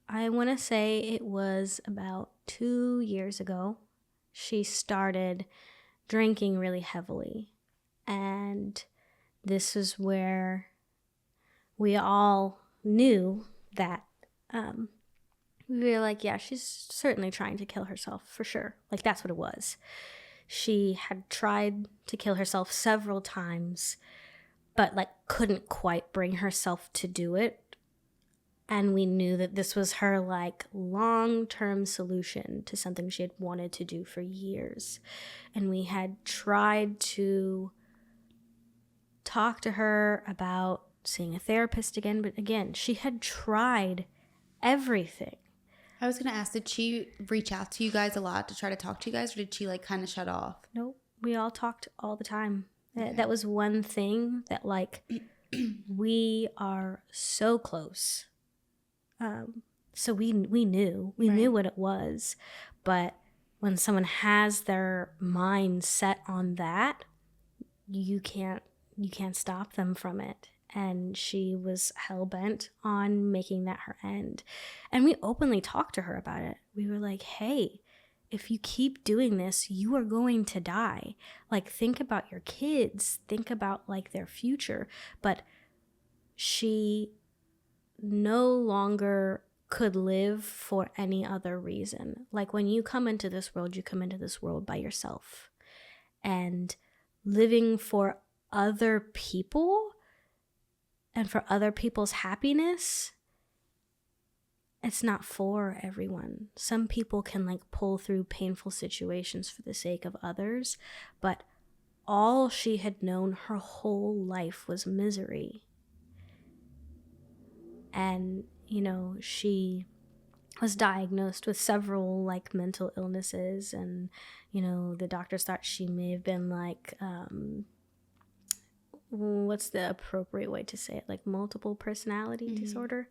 I want to say it was about 2 years ago, she started drinking really heavily. And this is where we all knew that we were like, yeah, she's certainly trying to kill herself for sure. Like, that's what it was. She had tried to kill herself several times, but like couldn't quite bring herself to do it. And we knew that this was her like long-term solution to something she had wanted to do for years. And we had tried to talk to her about seeing a therapist again, but again, she had tried everything. I was going to ask, did she reach out to you guys a lot to try to talk to you guys, or did she like kind of shut off? Nope. We all talked all the time. Okay. That was one thing that, like, we are so close. So we knew what it was, but when someone has their mind set on that, you can't stop them from it. and she was hell-bent on making that her end. And we openly talked to her about it. We were like, hey, if you keep doing this, you are going to die. Like, think about your kids, think about like their future. But she no longer could live for any other reason. Like, when you come into this world, you come into this world by yourself. And living for other people and for other people's happiness, it's not for everyone. Some people can like pull through painful situations for the sake of others, but all she had known her whole life was misery. And, you know, she was diagnosed with several like mental illnesses, and, you know, the doctors thought she may have been like, what's the appropriate way to say it? Like multiple personality disorder.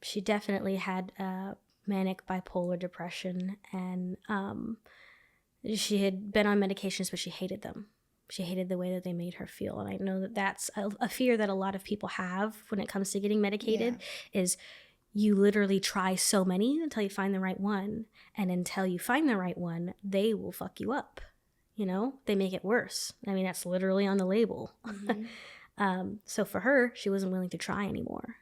She definitely had manic bipolar depression, and she had been on medications, but she hated them. She hated the way that they made her feel. And I know that that's a fear that a lot of people have when it comes to getting medicated, is you literally try so many until you find the right one. And until you find the right one, they will fuck you up. You know, they make it worse. I mean, that's literally on the label. So for her, she wasn't willing to try anymore.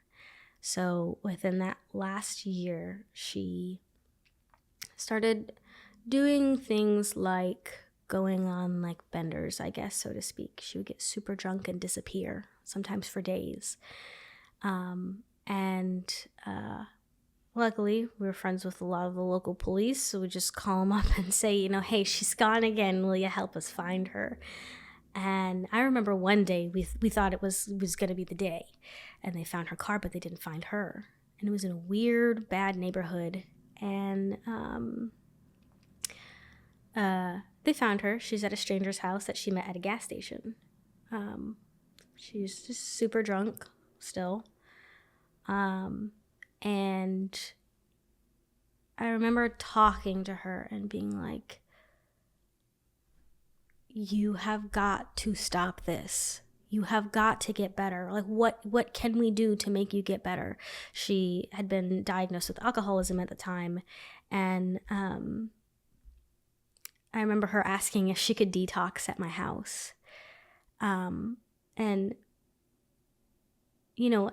So within that last year, she started doing things like going on like benders, I guess, so to speak. She would get super drunk and disappear, sometimes for days. Luckily, we were friends with a lot of the local police, so we just call them up and say, you know, hey, she's gone again. Will you help us find her? And I remember one day we thought it was going to be the day, and they found her car, but they didn't find her. And it was in a weird, bad neighborhood. And they found her. She's at a stranger's house that she met at a gas station. She's just super drunk still. And I remember talking to her and being like, you have got to stop this. You have got to get better. Like, what can we do to make you get better? She had been diagnosed with alcoholism at the time. And I remember her asking if she could detox at my house. And, you know,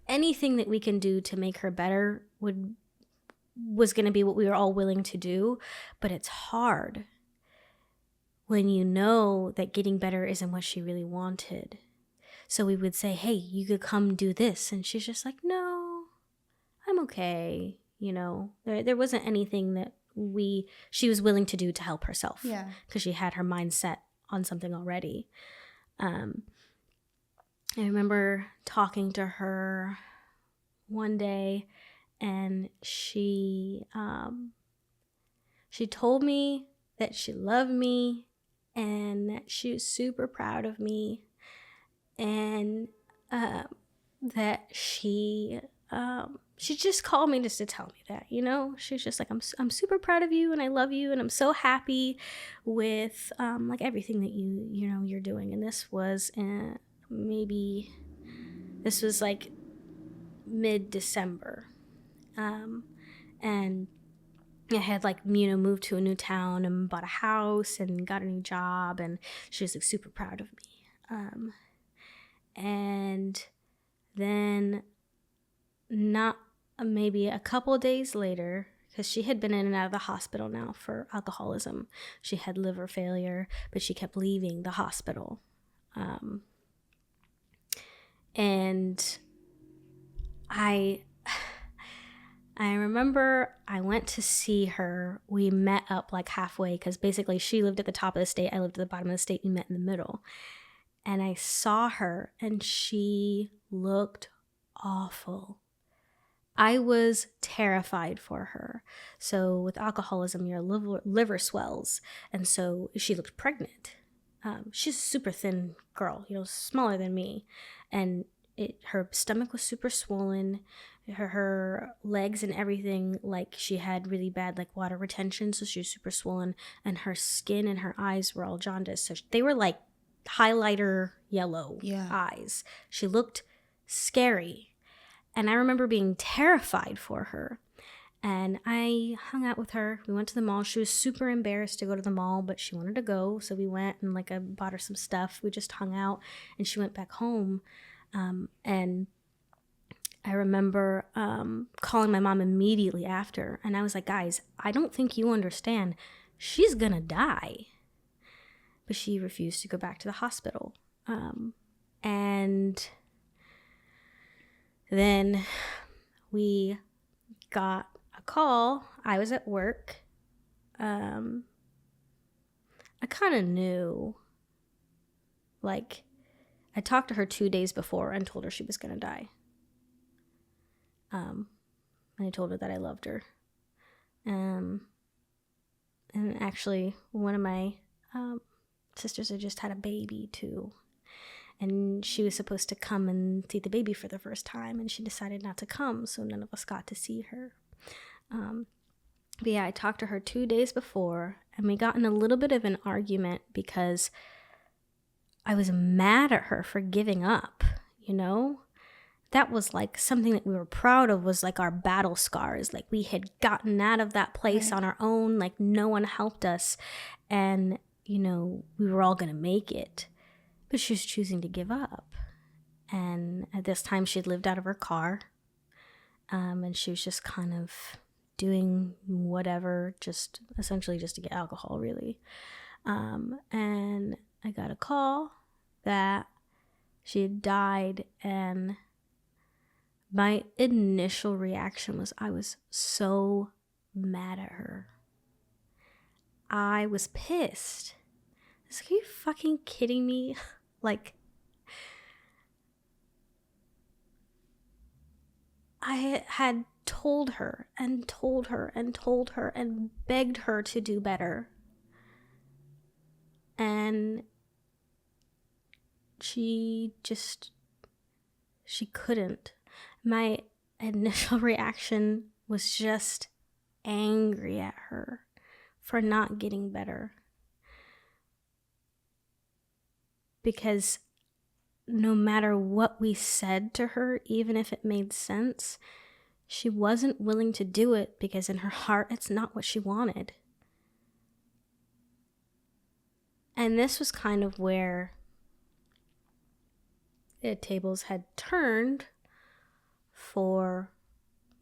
anything that we can do to make her better was going to be what we were all willing to do. But it's hard when you know that getting better isn't what she really wanted. So we would say, hey, you could come do this. And she's just like, no, I'm okay. You know, there wasn't anything that she was willing to do to help herself. Yeah. Because she had her mind set on something already. I remember talking to her one day, and she told me that she loved me and that she was super proud of me, and that she just called me just to tell me that, you know, she's just like, I'm super proud of you, and I love you, and I'm so happy with like everything that you know you're doing. And this was like mid-December, and I had like, you know, moved to a new town and bought a house and got a new job, and she was like super proud of me. And then maybe a couple of days later, because she had been in and out of the hospital now for alcoholism. She had liver failure, but she kept leaving the hospital. And I remember I went to see her. We met up like halfway, because basically she lived at the top of the state, I lived at the bottom of the state. We met in the middle. And I saw her, and she looked awful. I was terrified for her. So with alcoholism, your liver swells. And so she looked pregnant. She's a super thin girl, you know, smaller than me. And her stomach was super swollen. Her legs and everything, like she had really bad like water retention. So she was super swollen. And her skin and her eyes were all jaundiced. So they were like highlighter yellow eyes. She looked scary. And I remember being terrified for her. And I hung out with her. We went to the mall. She was super embarrassed to go to the mall, but she wanted to go. So we went and I bought her some stuff. We just hung out and she went back home. And I remember calling my mom immediately after. And I was like, guys, I don't think you understand. She's going to die. But she refused to go back to the hospital. And then we got a call. I was at work. I kind of knew. I talked to her 2 days before and told her she was going to die. And I told her that I loved her. And actually, one of my sisters had just had a baby too. And she was supposed to come and see the baby for the first time, and she decided not to come, so none of us got to see her. But yeah, I talked to her 2 days before, and we got in a little bit of an argument because I was mad at her for giving up, That was something that we were proud of, was our battle scars. We had gotten out of that place on our own, no one helped us, and, we were all going to make it. But she was choosing to give up. And at this time, she'd lived out of her car. And she was just kind of doing whatever, essentially just to get alcohol, really. And I got a call that she had died. And my initial reaction was I was so mad at her. I was pissed. I was like, are you fucking kidding me? I had told her and told her and told her and begged her to do better. And she couldn't. My initial reaction was just angry at her for not getting better. Because no matter what we said to her, even if it made sense, she wasn't willing to do it because in her heart, it's not what she wanted. And this was kind of where the tables had turned for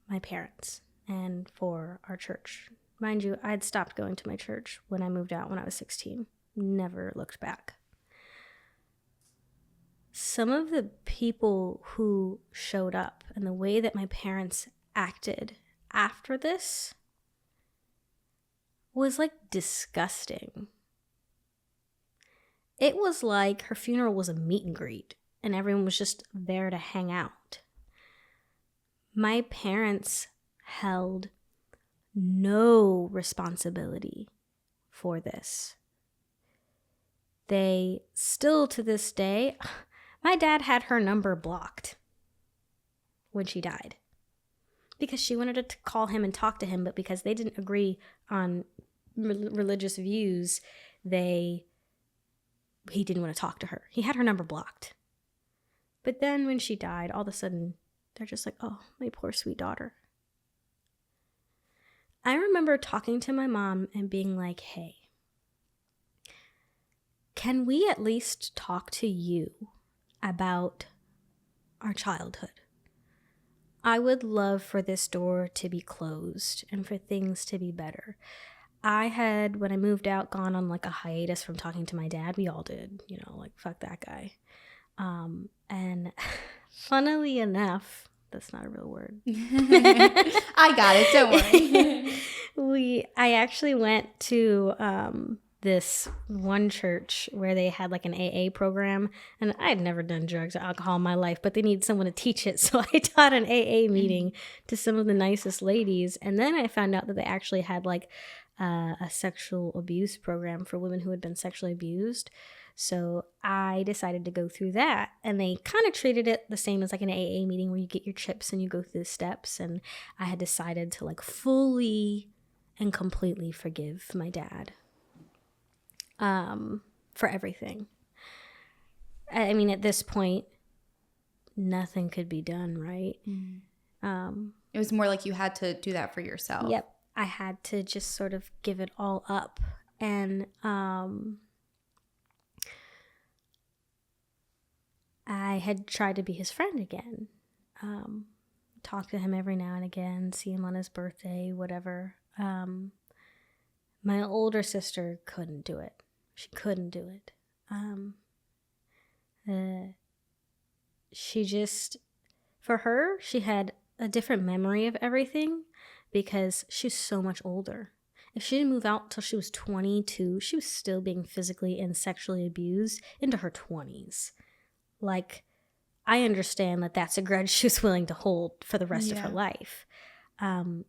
my parents and for our church. Mind you, I'd stopped going to my church when I moved out when I was 16. Never looked back. Some of the people who showed up and the way that my parents acted after this was disgusting. It was like her funeral was a meet and greet and everyone was just there to hang out. My parents held no responsibility for this. They still to this day, my dad had her number blocked when she died because she wanted to call him and talk to him, but because they didn't agree on religious views, he didn't want to talk to her. He had her number blocked. But then when she died, all of a sudden, they're just like, oh, my poor sweet daughter. I remember talking to my mom and being like, hey, can we at least talk to you about our childhood? I would love for this door to be closed and for things to be better. I had, when I moved out, gone on a hiatus from talking to my dad. We all did, fuck that guy. And funnily enough, that's not a real word. I got it, don't worry. I actually went to this one church where they had an AA program, and I had never done drugs or alcohol in my life, but they needed someone to teach it, so I taught an AA meeting to some of the nicest ladies. And then I found out that they actually had a sexual abuse program for women who had been sexually abused. So I decided to go through that, and they kind of treated it the same as an AA meeting where you get your chips and you go through the steps. And I had decided to fully and completely forgive my dad for everything. I mean, at this point, nothing could be done, right? It was more like you had to do that for yourself. Yep. I had to just sort of give it all up. And I had tried to be his friend again. Talk to him every now and again, see him on his birthday, whatever. My older sister couldn't do it. She couldn't do it. She just, for her, she had a different memory of everything because she's so much older. If she didn't move out till she was 22, she was still being physically and sexually abused into her 20s. Like, I understand that that's a grudge she was willing to hold for the rest of her life. And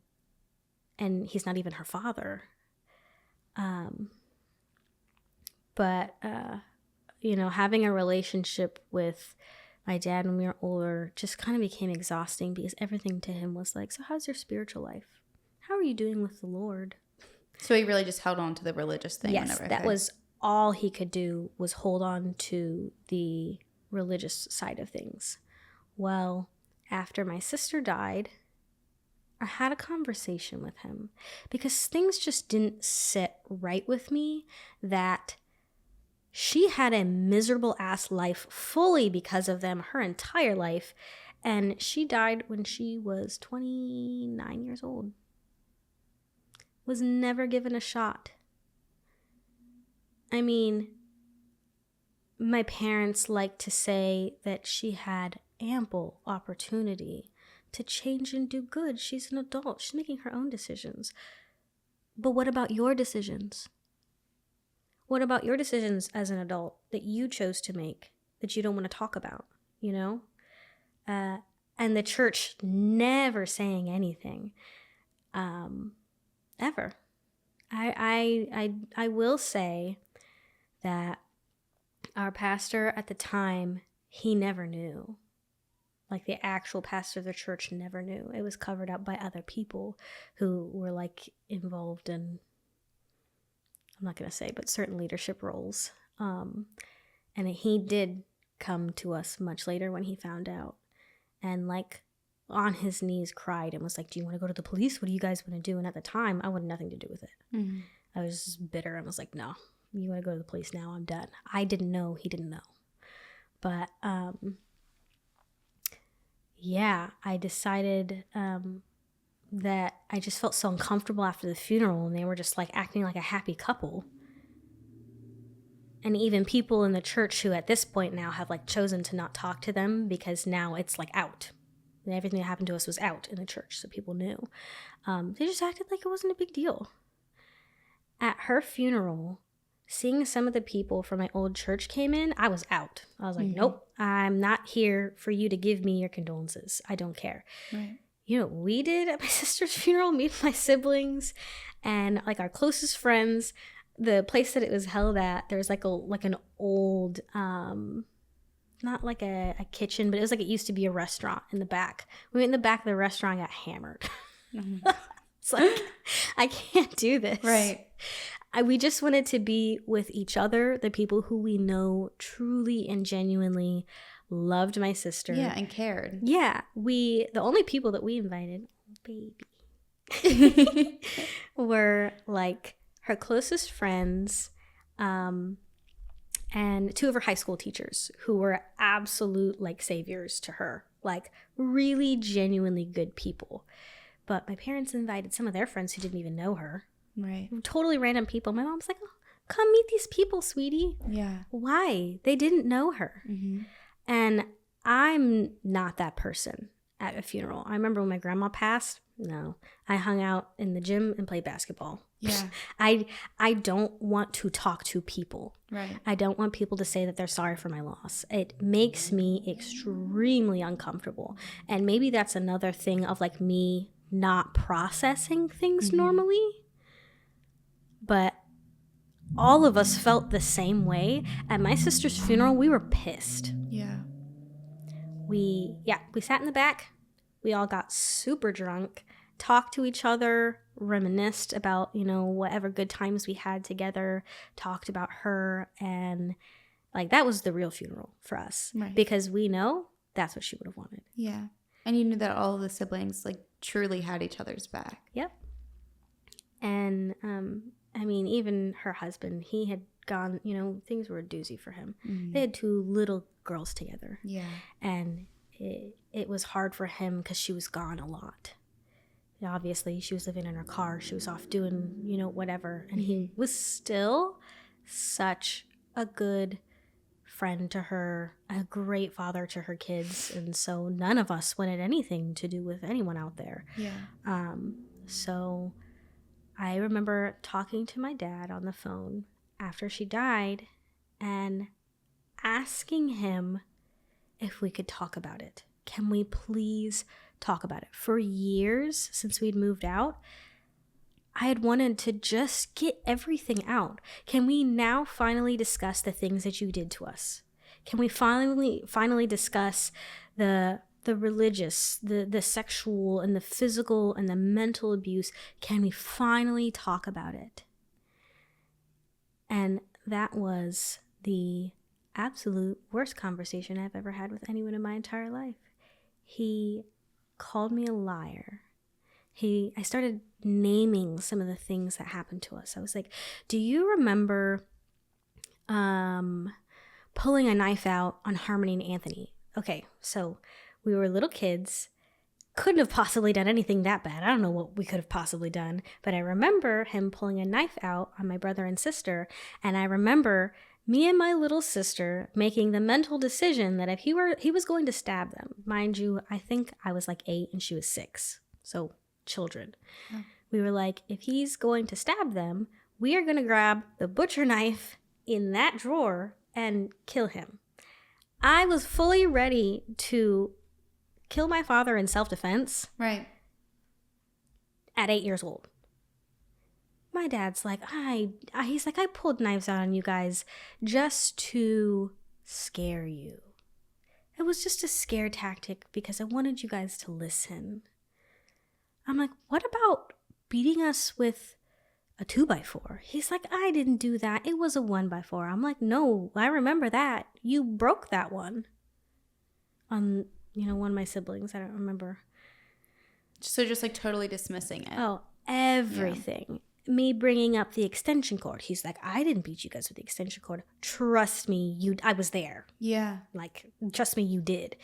he's not even her father. But having a relationship with my dad when we were older just kind of became exhausting because everything to him was like, so how's your spiritual life? How are you doing with the Lord? So he really just held on to the religious thing. Yes, that was all he could do, was hold on to the religious side of things. Well, after my sister died, I had a conversation with him because things just didn't sit right with me that she had a miserable ass life fully because of them her entire life, and she died when she was 29 years old. Was never given a shot. I mean, my parents like to say that she had ample opportunity to change and do good. She's an adult. She's making her own decisions. But what about your decisions? What about your decisions as an adult that you chose to make that you don't want to talk about, And the church never saying anything, ever. I will say that our pastor at the time, he never knew. Like, the actual pastor of the church never knew. It was covered up by other people who were involved in, I'm not going to say, but certain leadership roles. And he did come to us much later when he found out, and on his knees cried and was like, do you want to go to the police? What do you guys want to do? And at the time, I wanted nothing to do with it. Mm-hmm. I was just bitter and was like, no, you want to go to the police now? I'm done. I didn't know. He didn't know. But I decided that I just felt so uncomfortable after the funeral, and they were just acting like a happy couple. And even people in the church who at this point now have chosen to not talk to them because now it's out. And everything that happened to us was out in the church, so people knew. They just acted like it wasn't a big deal. At her funeral, seeing some of the people from my old church came in, I was out. I was like, nope, I'm not here for you to give me your condolences. I don't care. Right. You know what we did at my sister's funeral? Me and my siblings and our closest friends. The place that it was held at, there was an old, not a kitchen, but it was it used to be a restaurant in the back. We went in the back of the restaurant and got hammered. Mm-hmm. It's I can't do this. Right. We just wanted to be with each other, the people who we know truly and genuinely loved my sister. Yeah, and cared. Yeah. The only people that we invited, baby, were her closest friends, and two of her high school teachers who were absolute saviors to her, really genuinely good people. But my parents invited some of their friends who didn't even know her. Right. Totally random people. My mom's like, oh, come meet these people, sweetie. Yeah. Why? They didn't know her. Mm-hmm. And I'm not that person at a funeral. I remember when my grandma passed, no, I hung out in the gym and played basketball. Yeah. I don't want to talk to people. Right. I don't want people to say that they're sorry for my loss. It makes me extremely uncomfortable. And maybe that's another thing of me not processing things normally. But all of us felt the same way. At my sister's funeral, we were pissed. Yeah. We sat in the back. We all got super drunk, talked to each other, reminisced about, whatever good times we had together, talked about her, and Like, that was the real funeral for us. Right. Because we know that's what she would have wanted. Yeah. And you knew that all of the siblings, like, truly had each other's back. Yep. And, I mean, even her husband, he had gone, you know, things were a doozy for him. Mm-hmm. They had 2 little girls together. Yeah. And it was hard for him because she was gone a lot. Obviously, she was living in her car. She was off doing, you know, whatever. And he was still such a good friend to her, a great father to her kids. And so none of us wanted anything to do with anyone out there. Yeah. So I remember talking to my dad on the phone after she died and asking him if we could talk about it. Can we please talk about it? For years since we'd moved out, I had wanted to just get everything out. Can we now finally discuss the things that you did to us? Can we finally discuss the religious, the sexual, and the physical, and the mental abuse? Can we finally talk about it? And that was the absolute worst conversation I've ever had with anyone in my entire life. He called me a liar. I started naming some of the things that happened to us. I was like, do you remember pulling a knife out on Harmony and Anthony? Okay, so we were little kids, couldn't have possibly done anything that bad. I don't know what we could have possibly done, but I remember him pulling a knife out on my brother and sister, and I remember me and my little sister making the mental decision that if he was going to stab them. Mind you, I think I was like 8 and she was 6, so children. Oh. We were like, if he's going to stab them, we are going to grab the butcher knife in that drawer and kill him. I was fully ready to kill my father in self-defense. Right. At 8 years old. My dad's like, he's like, I pulled knives out on you guys just to scare you. It was just a scare tactic because I wanted you guys to listen. I'm like, what about beating us with a 2x4? He's like, I didn't do that. It was a 1x4. I'm like, no, I remember that. You broke that one. On, one of my siblings. I don't remember. So just like totally dismissing it. Oh, everything. Yeah. Me bringing up the extension cord. He's like, I didn't beat you guys with the extension cord. Trust me, I was there. Yeah. Like, trust me, you did.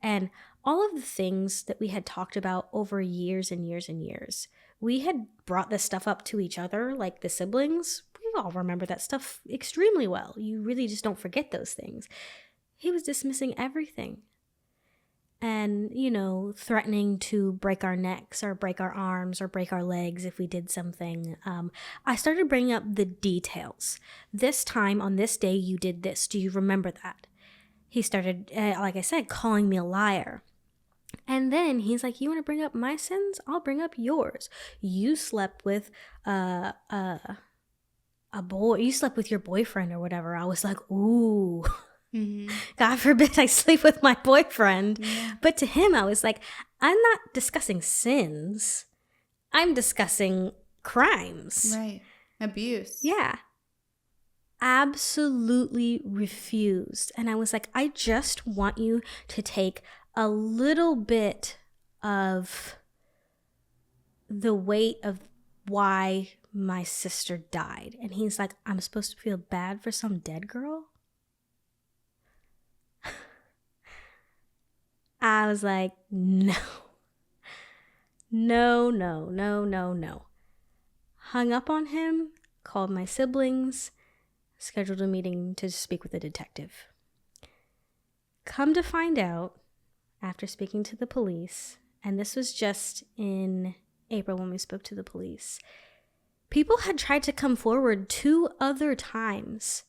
And all of the things that we had talked about over years and years and years, we had brought this stuff up to each other, like the siblings. We all remember that stuff extremely well. You really just don't forget those things. He was dismissing everything. And, threatening to break our necks or break our arms or break our legs if we did something. I started bringing up the details. This time on this day, you did this. Do you remember that? He started, like I said, calling me a liar. And then he's like, you want to bring up my sins? I'll bring up yours. You slept with a boy. You slept with your boyfriend or whatever. I was like, ooh. Mm-hmm. God forbid I sleep with my boyfriend. Yeah. But to him, I was like, I'm not discussing sins. I'm discussing crimes. Right. Abuse. Yeah. Absolutely refused. And I was like, I just want you to take a little bit of the weight of why my sister died. And he's like, I'm supposed to feel bad for some dead girl? I was like, no. Hung up on him, called my siblings, scheduled a meeting to speak with a detective. Come to find out, after speaking to the police, and this was just in April when we spoke to the police, people had tried to come forward 2 other times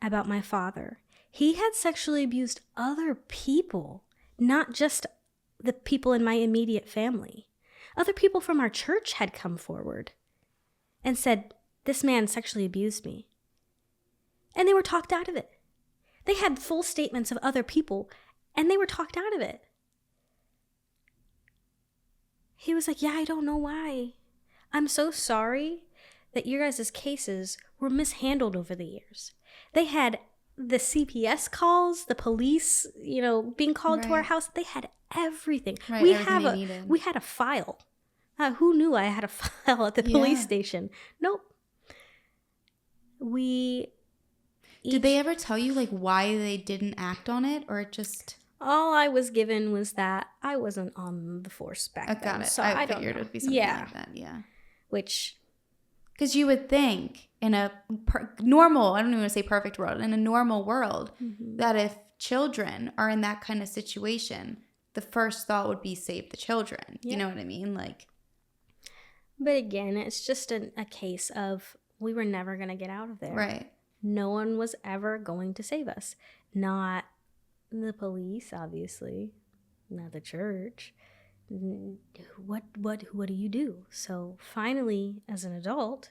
about my father. He had sexually abused other people. Not just the people in my immediate family. Other people from our church had come forward and said, this man sexually abused me. And they were talked out of it. They had full statements of other people, and they were talked out of it. He was like, yeah, I don't know why. I'm so sorry that your guys' cases were mishandled over the years. They had the CPS calls, the police, being called to our Right. house. They had everything. Right, We everything we had a file. Who knew I had a file at the police station? Nope. Did they ever tell you like why they didn't act on it, or it just? All I was given was that I wasn't on the force back then. Got it. So I I don't figured know. it would be something like that. Yeah. Which, because you would think in a normal, I don't even want to say perfect world, in a normal world, that if children are in that kind of situation, the first thought would be save the children. You know what I mean? Like. But again, it's just a case of we were never going to get out of there. Right. No one was ever going to save us. Not the police, obviously. Not the church. What do you do? So finally, as an adult,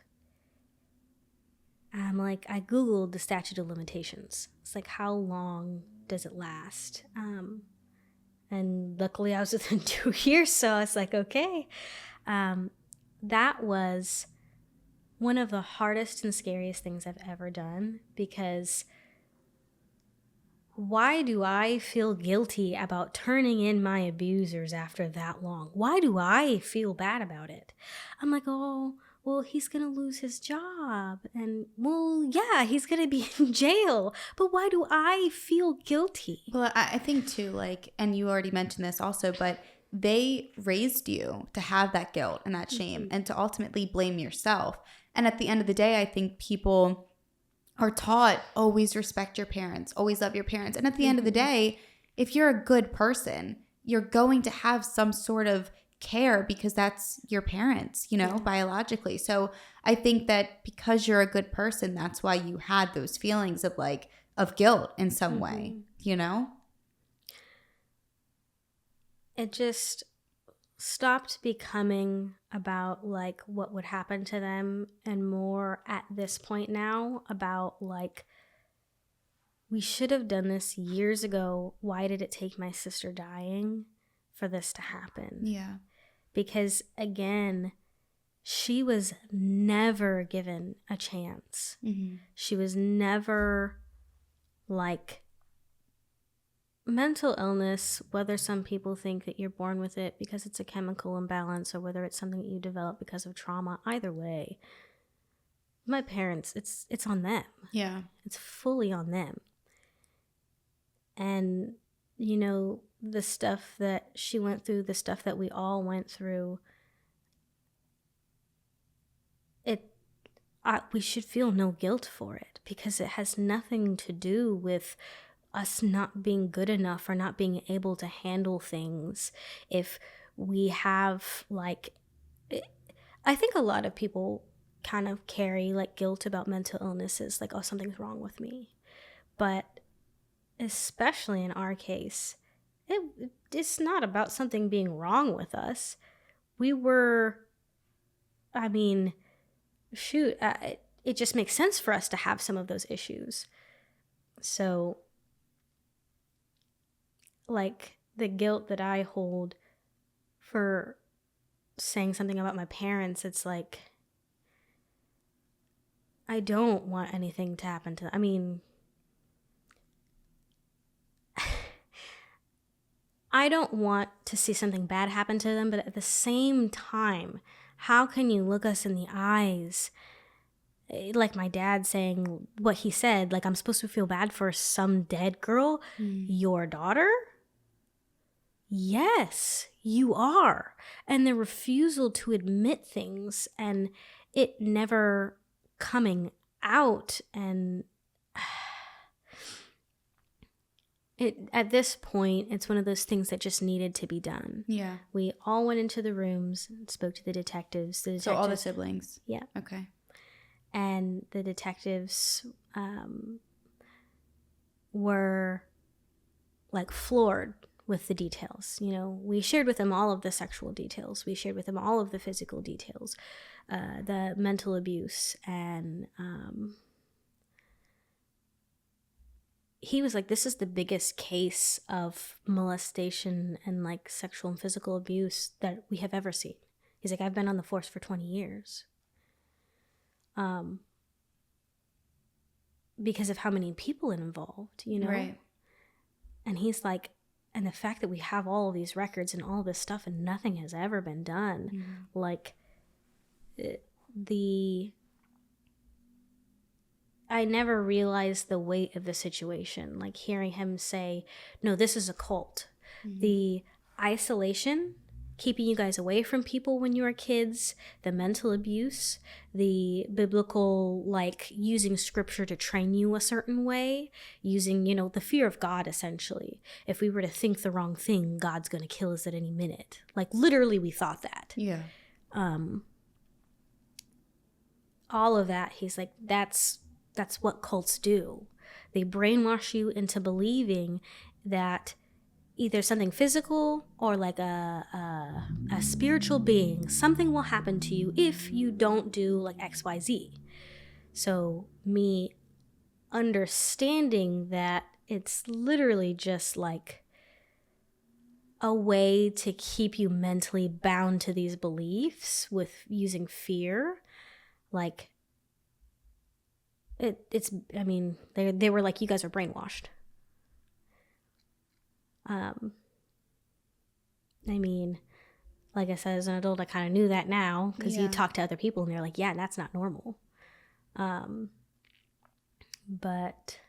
I'm like, I Googled the statute of limitations. It's like, how long does it last? And luckily I was within 2 years, so I was like, okay. That was one of the hardest and scariest things I've ever done, because why do I feel guilty about turning in my abusers after that long? Why do I feel bad about it? I'm like, oh, well, he's going to lose his job. And, well, yeah, he's going to be in jail. But why do I feel guilty? Well, I think too, like, and you already mentioned this also, but they raised you to have that guilt and that shame and to ultimately blame yourself. And at the end of the day, I think people are taught, always respect your parents, always love your parents. And at the end of the day, if you're a good person, you're going to have some sort of care because that's your parents, biologically. So I think that because you're a good person, that's why you had those feelings of like, of guilt in some way, It just stopped becoming about like what would happen to them, and more at this point now about like, we should have done this years ago. Why did it take my sister dying for this to happen? Yeah. Because again, she was never given a chance. She was never like, mental illness, whether some people think that you're born with it because it's a chemical imbalance or whether it's something that you develop because of trauma, either way, my parents, it's on them. Yeah. It's fully on them. And, the stuff that she went through, the stuff that we all went through, we should feel no guilt for it, because it has nothing to do with us not being good enough or not being able to handle things. If we have I think a lot of people kind of carry like guilt about mental illnesses, like, oh, something's wrong with me. But especially in our case, it's not about something being wrong with us. We were, it just makes sense for us to have some of those issues. So like the guilt that I hold for saying something about my parents, it's like, I don't want anything to happen to them. I don't want to see something bad happen to them, but at the same time, how can you look us in the eyes? Like my dad saying what he said, like, I'm supposed to feel bad for some dead girl, your daughter? Yes, you are. And the refusal to admit things and it never coming out, and at this point, it's one of those things that just needed to be done. Yeah. We all went into the rooms and spoke to the detectives. So all the siblings? Yeah. Okay. And the detectives were like floored with the details. We shared with them all of the sexual details. We shared with them all of the physical details, the mental abuse. And he was like, this is the biggest case of molestation and like sexual and physical abuse that we have ever seen. He's like, I've been on the force for 20 years. because of how many people involved, you know? Right. And he's like, and the fact that we have all of these records and all this stuff and nothing has ever been done, like I never realized the weight of the situation. Like hearing him say, no, this is a cult. The isolation, keeping you guys away from people when you were kids, the mental abuse, the biblical, like using scripture to train you a certain way, using, you know, the fear of God, essentially. If we were to think the wrong thing, God's going to kill us at any minute. Like literally we thought that. Yeah. All of that, he's like, that's what cults do. They brainwash you into believing that either something physical or like a spiritual being, something will happen to you if you don't do like XYZ. So me understanding that it's literally just like a way to keep you mentally bound to these beliefs with using fear, like it's I mean they were like, you guys are brainwashed. I mean, like I said, as an adult, I kind of knew that now because you talk to other people and they're like, yeah, that's not normal. But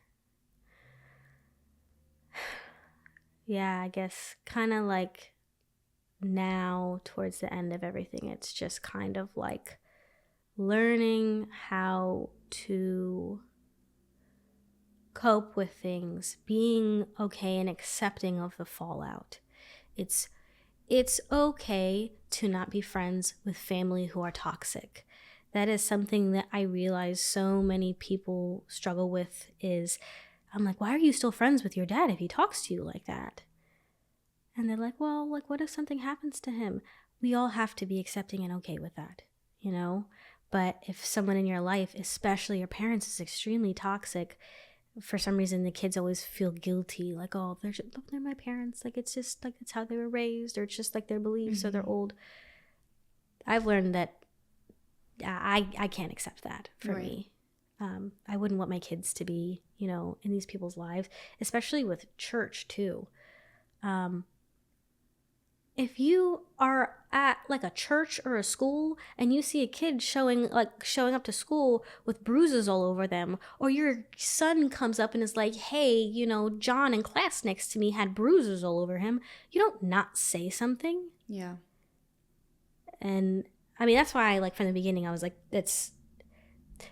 yeah, I guess kind of like now towards the end of everything, it's just kind of like learning how to cope with things, being okay and accepting of the fallout. It's okay to not be friends with family who are toxic. That is something that I realize so many people struggle with is, I'm like, why are you still friends with your dad if he talks to you like that? And they're like, well, like, what if something happens to him? We all have to be accepting and okay with that, you know? But if someone in your life, especially your parents, is extremely toxic, for some reason the kids always feel guilty, like, oh, they're my parents, like it's just like it's how they were raised, or it's just like their beliefs or they're old. I've learned that I can't accept that for me. I wouldn't want my kids to be, you know, in these people's lives, especially with church too. If you are at like a church or a school and you see a kid showing up to school with bruises all over them, or your son comes up and is like, hey, you know, John in class next to me had bruises all over him, you don't not say something. Yeah. And I mean, that's why, like, from the beginning I was like, this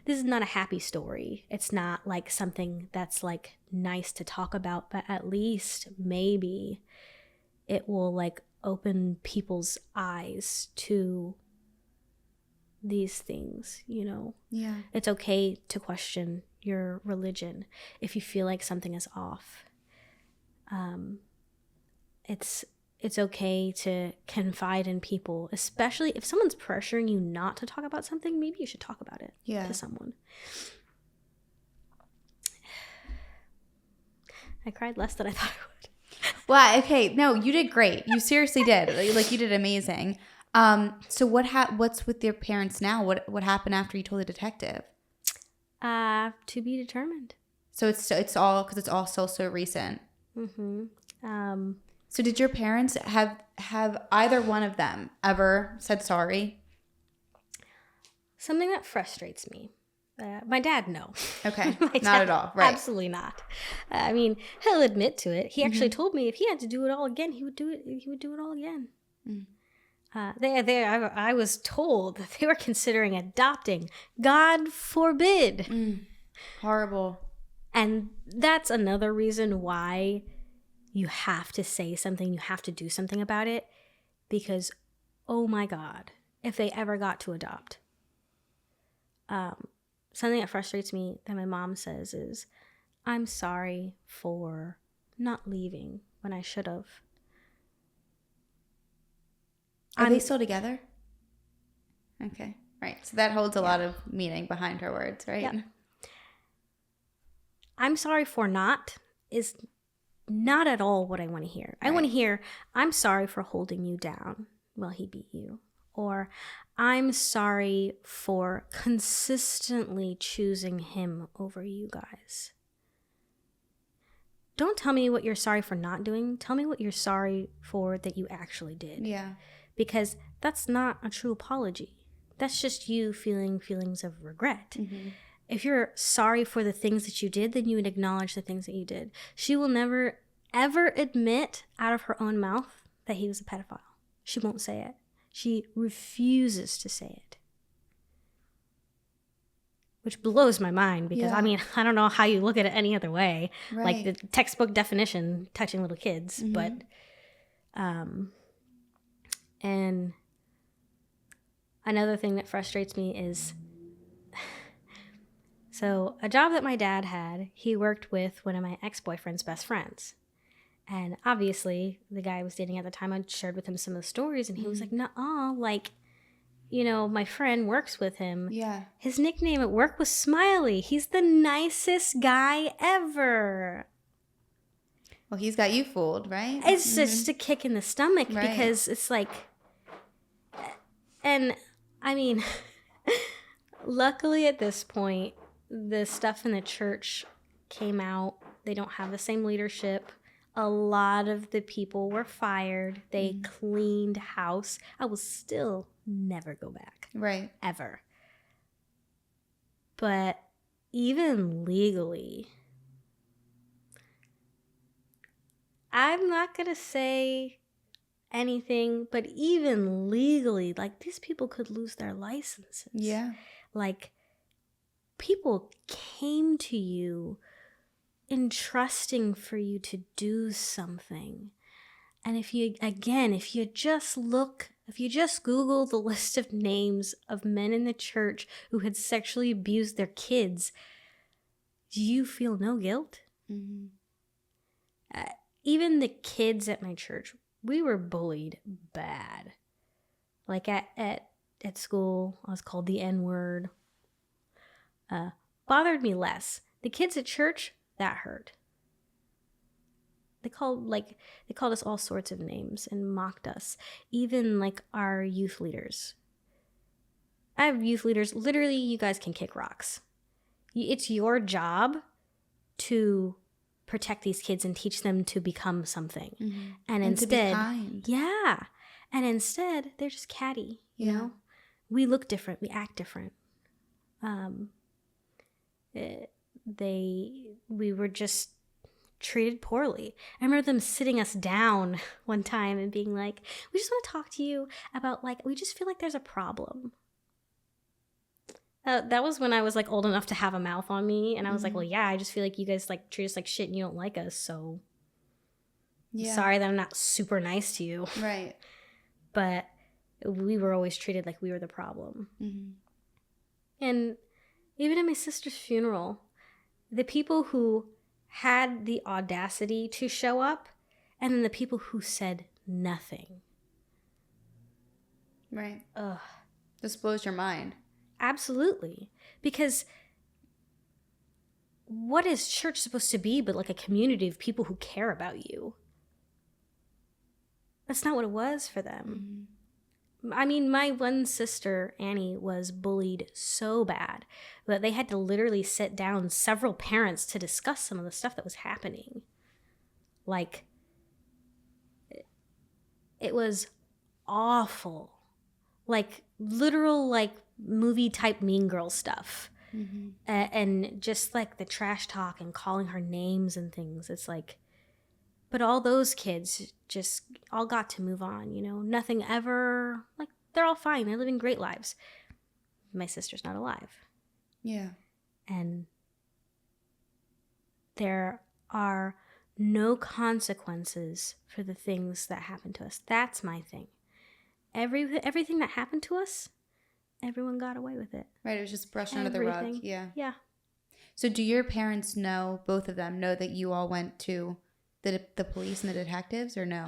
is not a happy story. It's not like something that's like nice to talk about, but at least maybe it will like open people's eyes to these things, you know? Yeah. It's okay to question your religion if you feel like something is off. It's okay to confide in people, especially if someone's pressuring you not to talk about something. Maybe you should talk about it to someone. I cried less than I thought I would. Well, okay, no, you did great. You seriously did. Like you did amazing. So what's with your parents now? What happened after you told the detective? To be determined. So it's all because it's all still so recent. Mm-hmm. So did your parents have either one of them ever said sorry? Something that frustrates me. My dad, no. Okay, not at all. Right. Absolutely not. I mean, he'll admit to it. He actually told me if he had to do it all again, he would do it. He would do it all again. I was told that they were considering adopting. God forbid. Horrible. And that's another reason why you have to say something. You have to do something about it, because, oh my God, if they ever got to adopt. Something that frustrates me that my mom says is, I'm sorry for not leaving when I should have. Are they still together? Okay. Right. So that holds a lot of meaning behind her words, right? Yep. I'm sorry for not is not at all what I want to hear. Right. I want to hear, I'm sorry for holding you down while he beat you. Or I'm sorry for consistently choosing him over you guys. Don't tell me what you're sorry for not doing. Tell me what you're sorry for that you actually did. Yeah. Because that's not a true apology. That's just you feeling feelings of regret. Mm-hmm. If you're sorry for the things that you did, then you would acknowledge the things that you did. She will never, ever admit out of her own mouth that he was a pedophile. She won't say it. She refuses to say it. Which blows my mind because, Yeah. I mean, I don't know how you look at it any other way. Right. Like the textbook definition, touching little kids. Mm-hmm. But, and another thing that frustrates me is, so a job that my dad had, he worked with one of my ex-boyfriend's best friends. And obviously, the guy I was dating at the time, I shared with him some of the stories, and he was like, nuh-uh, like, you know, my friend works with him. Yeah. His nickname at work was Smiley. He's the nicest guy ever. Well, he's got you fooled, right? It's just a kick in the stomach Right. because it's like, and I mean, luckily at this point, the stuff in the church came out. They don't have the same leadership. A lot of the people were fired. They cleaned house. I will still never go back. Right. Ever. But even legally, I'm not going to say anything, but even legally, like, these people could lose their licenses. Yeah. Like, people came to you entrusting for you to do something. And if you just Google the list of names of men in the church who had sexually abused their kids, do you feel no guilt? Mm-hmm. Even the kids at my church, we were bullied bad. Like at school, I was called the N-word. Bothered me less. The kids at church, that hurt. They called us all sorts of names and mocked us. Even like our youth leaders. I have youth leaders. Literally, you guys can kick rocks. It's your job to protect these kids and teach them to become something. Mm-hmm. And instead, to be kind. Yeah. And instead, they're just catty. You know, we look different. We act different. We were just treated poorly. I remember them sitting us down one time and being like, we just want to talk to you about, like, we just feel like there's a problem. That was when I was like old enough to have a mouth on me. And I was like, well, yeah, I just feel like you guys like treat us like shit and you don't like us. So sorry that I'm not super nice to you. Right. But we were always treated like we were the problem. Mm-hmm. And even at my sister's funeral, the people who had the audacity to show up, and then the people who said nothing. Right. Ugh. This blows your mind. Absolutely. Because what is church supposed to be but like a community of people who care about you? That's not what it was for them. Mm-hmm. I mean, my one sister, Annie, was bullied so bad that they had to literally sit down several parents to discuss some of the stuff that was happening. Like, it was awful. Like, literal, like, movie-type Mean Girl stuff. Mm-hmm. And just, like, the trash talk and calling her names and things. It's like... But all those kids just all got to move on, you know? Nothing ever... Like, they're all fine. They're living great lives. My sister's not alive. Yeah. And there are no consequences for the things that happen to us. That's my thing. Everything that happened to us, everyone got away with it. Right, it was just brushed under the rug. Yeah. Yeah. So do your parents know, both of them, know that you all went to the police and the detectives, or no?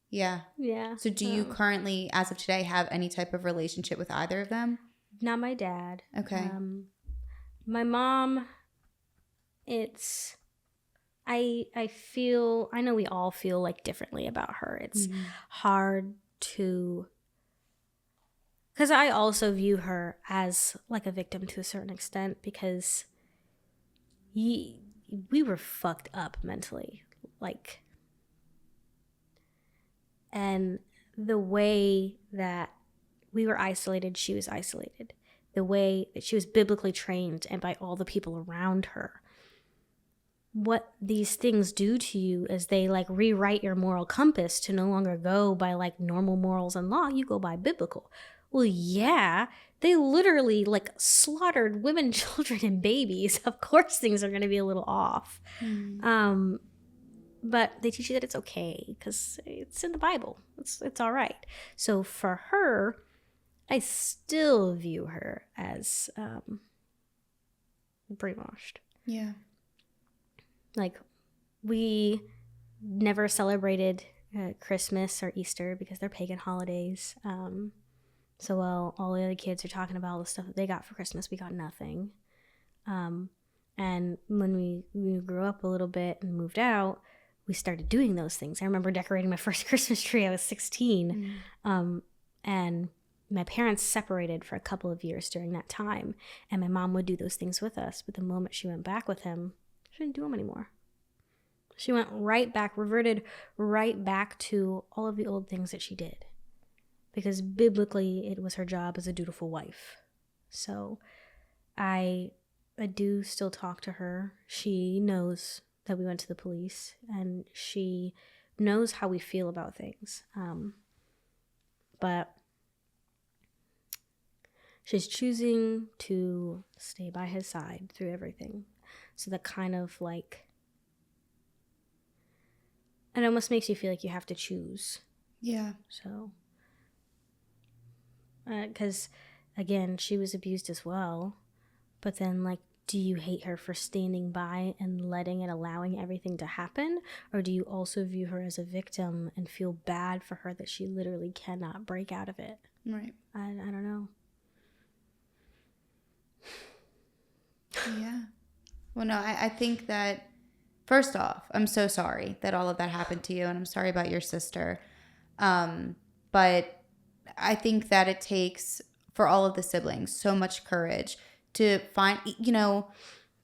Yeah. Yeah. So do you currently, as of today, have any type of relationship with either of them? Not my dad. Okay. My mom, it's... I know we all feel like differently about her. It's hard to Because I also view her as like a victim to a certain extent, because we were fucked up mentally. Like, and the way that we were isolated, she was isolated. The way that she was biblically trained and by all the people around her. What these things do to you is they like rewrite your moral compass to no longer go by like normal morals and law. You go by biblical. Well, yeah, they literally like slaughtered women, children, and babies. Of course, things are going to be a little off. But they teach you that it's okay because it's in the Bible. It's all right. So for her, I still view her as brainwashed. Yeah. Like, we never celebrated Christmas or Easter because they're pagan holidays. So while all the other kids are talking about all the stuff that they got for Christmas, we got nothing. And when we grew up a little bit and moved out, we started doing those things. I remember decorating my first Christmas tree. I was 16. And my parents separated for a couple of years during that time. And my mom would do those things with us. But the moment she went back with him, she didn't do them anymore. She went right back, reverted right back to all of the old things that she did. Because biblically, it was her job as a dutiful wife. So I do still talk to her. She knows that we went to the police, and she knows how we feel about things. But she's choosing to stay by his side through everything. So that kind of like, it almost makes you feel like you have to choose. Yeah. So, because again, she was abused as well. But then, like, do you hate her for standing by and letting and allowing everything to happen? Or do you also view her as a victim and feel bad for her that she literally cannot break out of it? Right. I don't know. Yeah. Well, no, I think that, first off, I'm so sorry that all of that happened to you, and I'm sorry about your sister. But I think that it takes, for all of the siblings, so much courage to find, you know,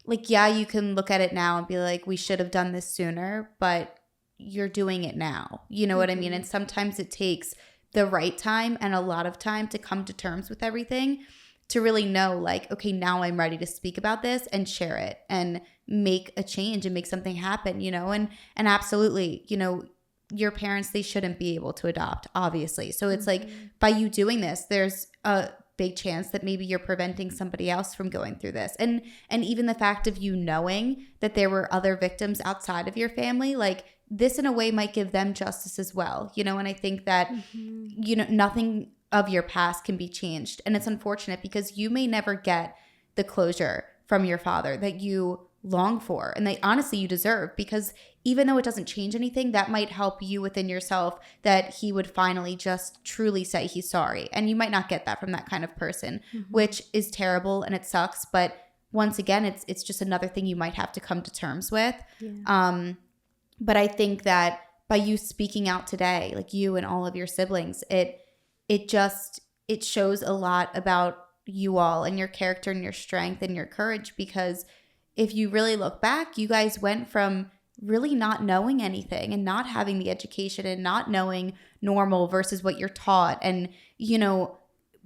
like, yeah, you can look at it now and be like, we should have done this sooner, but you're doing it now. You know what I mean? And sometimes it takes the right time and a lot of time to come to terms with everything, to really know, like, okay, now I'm ready to speak about this and share it and make a change and make something happen, you know? And absolutely, you know, your parents, they shouldn't be able to adopt, obviously. So it's like, by you doing this, there's a big chance that maybe you're preventing somebody else from going through this. And even the fact of you knowing that there were other victims outside of your family, like, this in a way might give them justice as well, you know? And I think that, you know, nothing of your past can be changed. And it's unfortunate because you may never get the closure from your father that you long for and that honestly you deserve, because even though it doesn't change anything, that might help you within yourself, that he would finally just truly say he's sorry. And you might not get that from that kind of person, which is terrible and it sucks. But once again, it's just another thing you might have to come to terms with. Yeah. But I think that by you speaking out today, like you and all of your siblings, it shows a lot about you all and your character and your strength and your courage, because if you really look back, you guys went from really not knowing anything and not having the education and not knowing normal versus what you're taught. And, you know,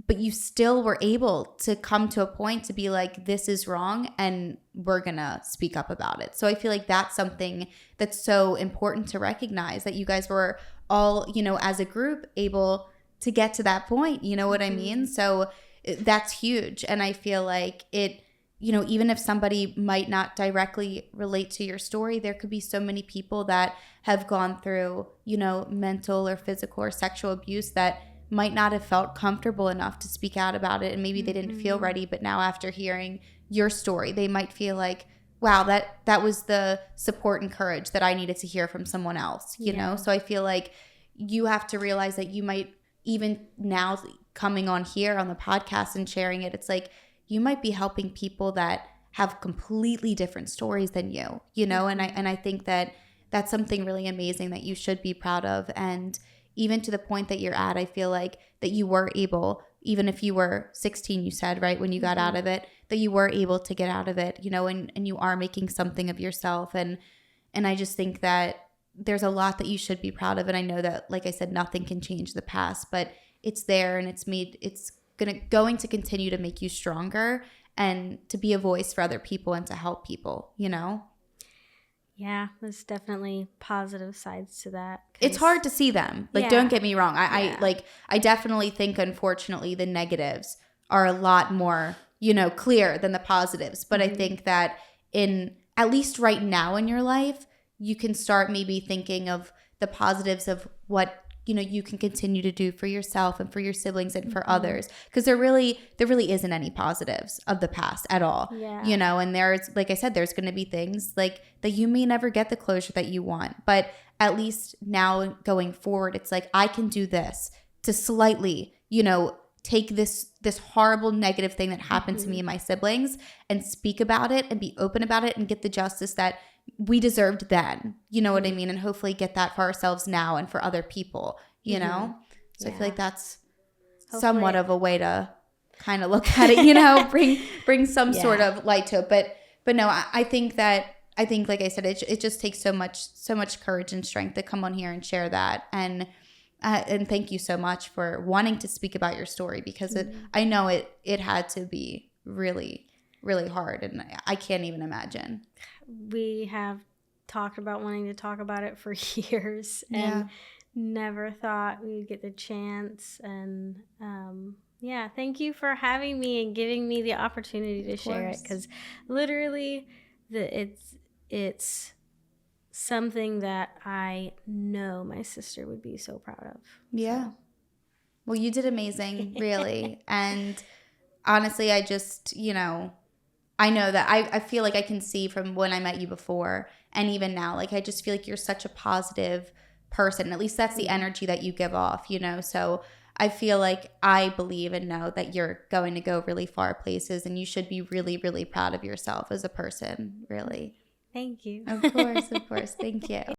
but you still were able to come to a point to be like, this is wrong and we're going to speak up about it. So I feel like that's something that's so important to recognize, that you guys were all, you know, as a group able to get to that point. You know what I mean? So that's huge. And I feel like it, you know, even if somebody might not directly relate to your story, there could be so many people that have gone through, you know, mental or physical or sexual abuse that might not have felt comfortable enough to speak out about it. And maybe they didn't feel ready. But now after hearing your story, they might feel like, wow, that was the support and courage that I needed to hear from someone else, you know? So I feel like you have to realize that you might, even now coming on here on the podcast and sharing it, it's like, you might be helping people that have completely different stories than you, you know? And I think that that's something really amazing that you should be proud of. And even to the point that you're at, I feel like that you were able, even if you were 16, you said, right, when you got out of it, that you were able to get out of it, you know, and you are making something of yourself. And I just think that there's a lot that you should be proud of. And I know that, like I said, nothing can change the past, but it's there, and it's going to continue to make you stronger and to be a voice for other people and to help people, you know? Yeah, there's definitely positive sides to that. It's hard to see them. Like, don't get me wrong. I definitely think, unfortunately, the negatives are a lot more, you know, clear than the positives. But I think that at least right now in your life, you can start maybe thinking of the positives of what, you know, you can continue to do for yourself and for your siblings and for others. Because there really isn't any positives of the past at all. Yeah. You know, and there's, like I said, there's going to be things like that you may never get the closure that you want. But at least now going forward, it's like, I can do this to slightly, you know, take this horrible negative thing that happened to me and my siblings and speak about it and be open about it and get the justice that we deserved then. You know what I mean? And hopefully get that for ourselves now and for other people, you know? So I feel like that's somewhat of a way to kind of look at it, you know, bring some sort of light to it. But no, I think, like I said, it just takes so much courage and strength to come on here and share that. And thank you so much for wanting to speak about your story, because I know it had to be really, really hard, and I can't even imagine. We have talked about wanting to talk about it for years and never thought we would get the chance. And thank you for having me and giving me the opportunity to share it, because literally it's something that I know my sister would be so proud of. Yeah. Well, you did amazing, really. And honestly, I just, you know, I know that I feel like I can see from when I met you before and even now, like, I just feel like you're such a positive person. At least that's the energy that you give off, you know? So I feel like I believe and know that you're going to go really far places, and you should be really, really proud of yourself as a person, really. Thank you. Of course. Thank you.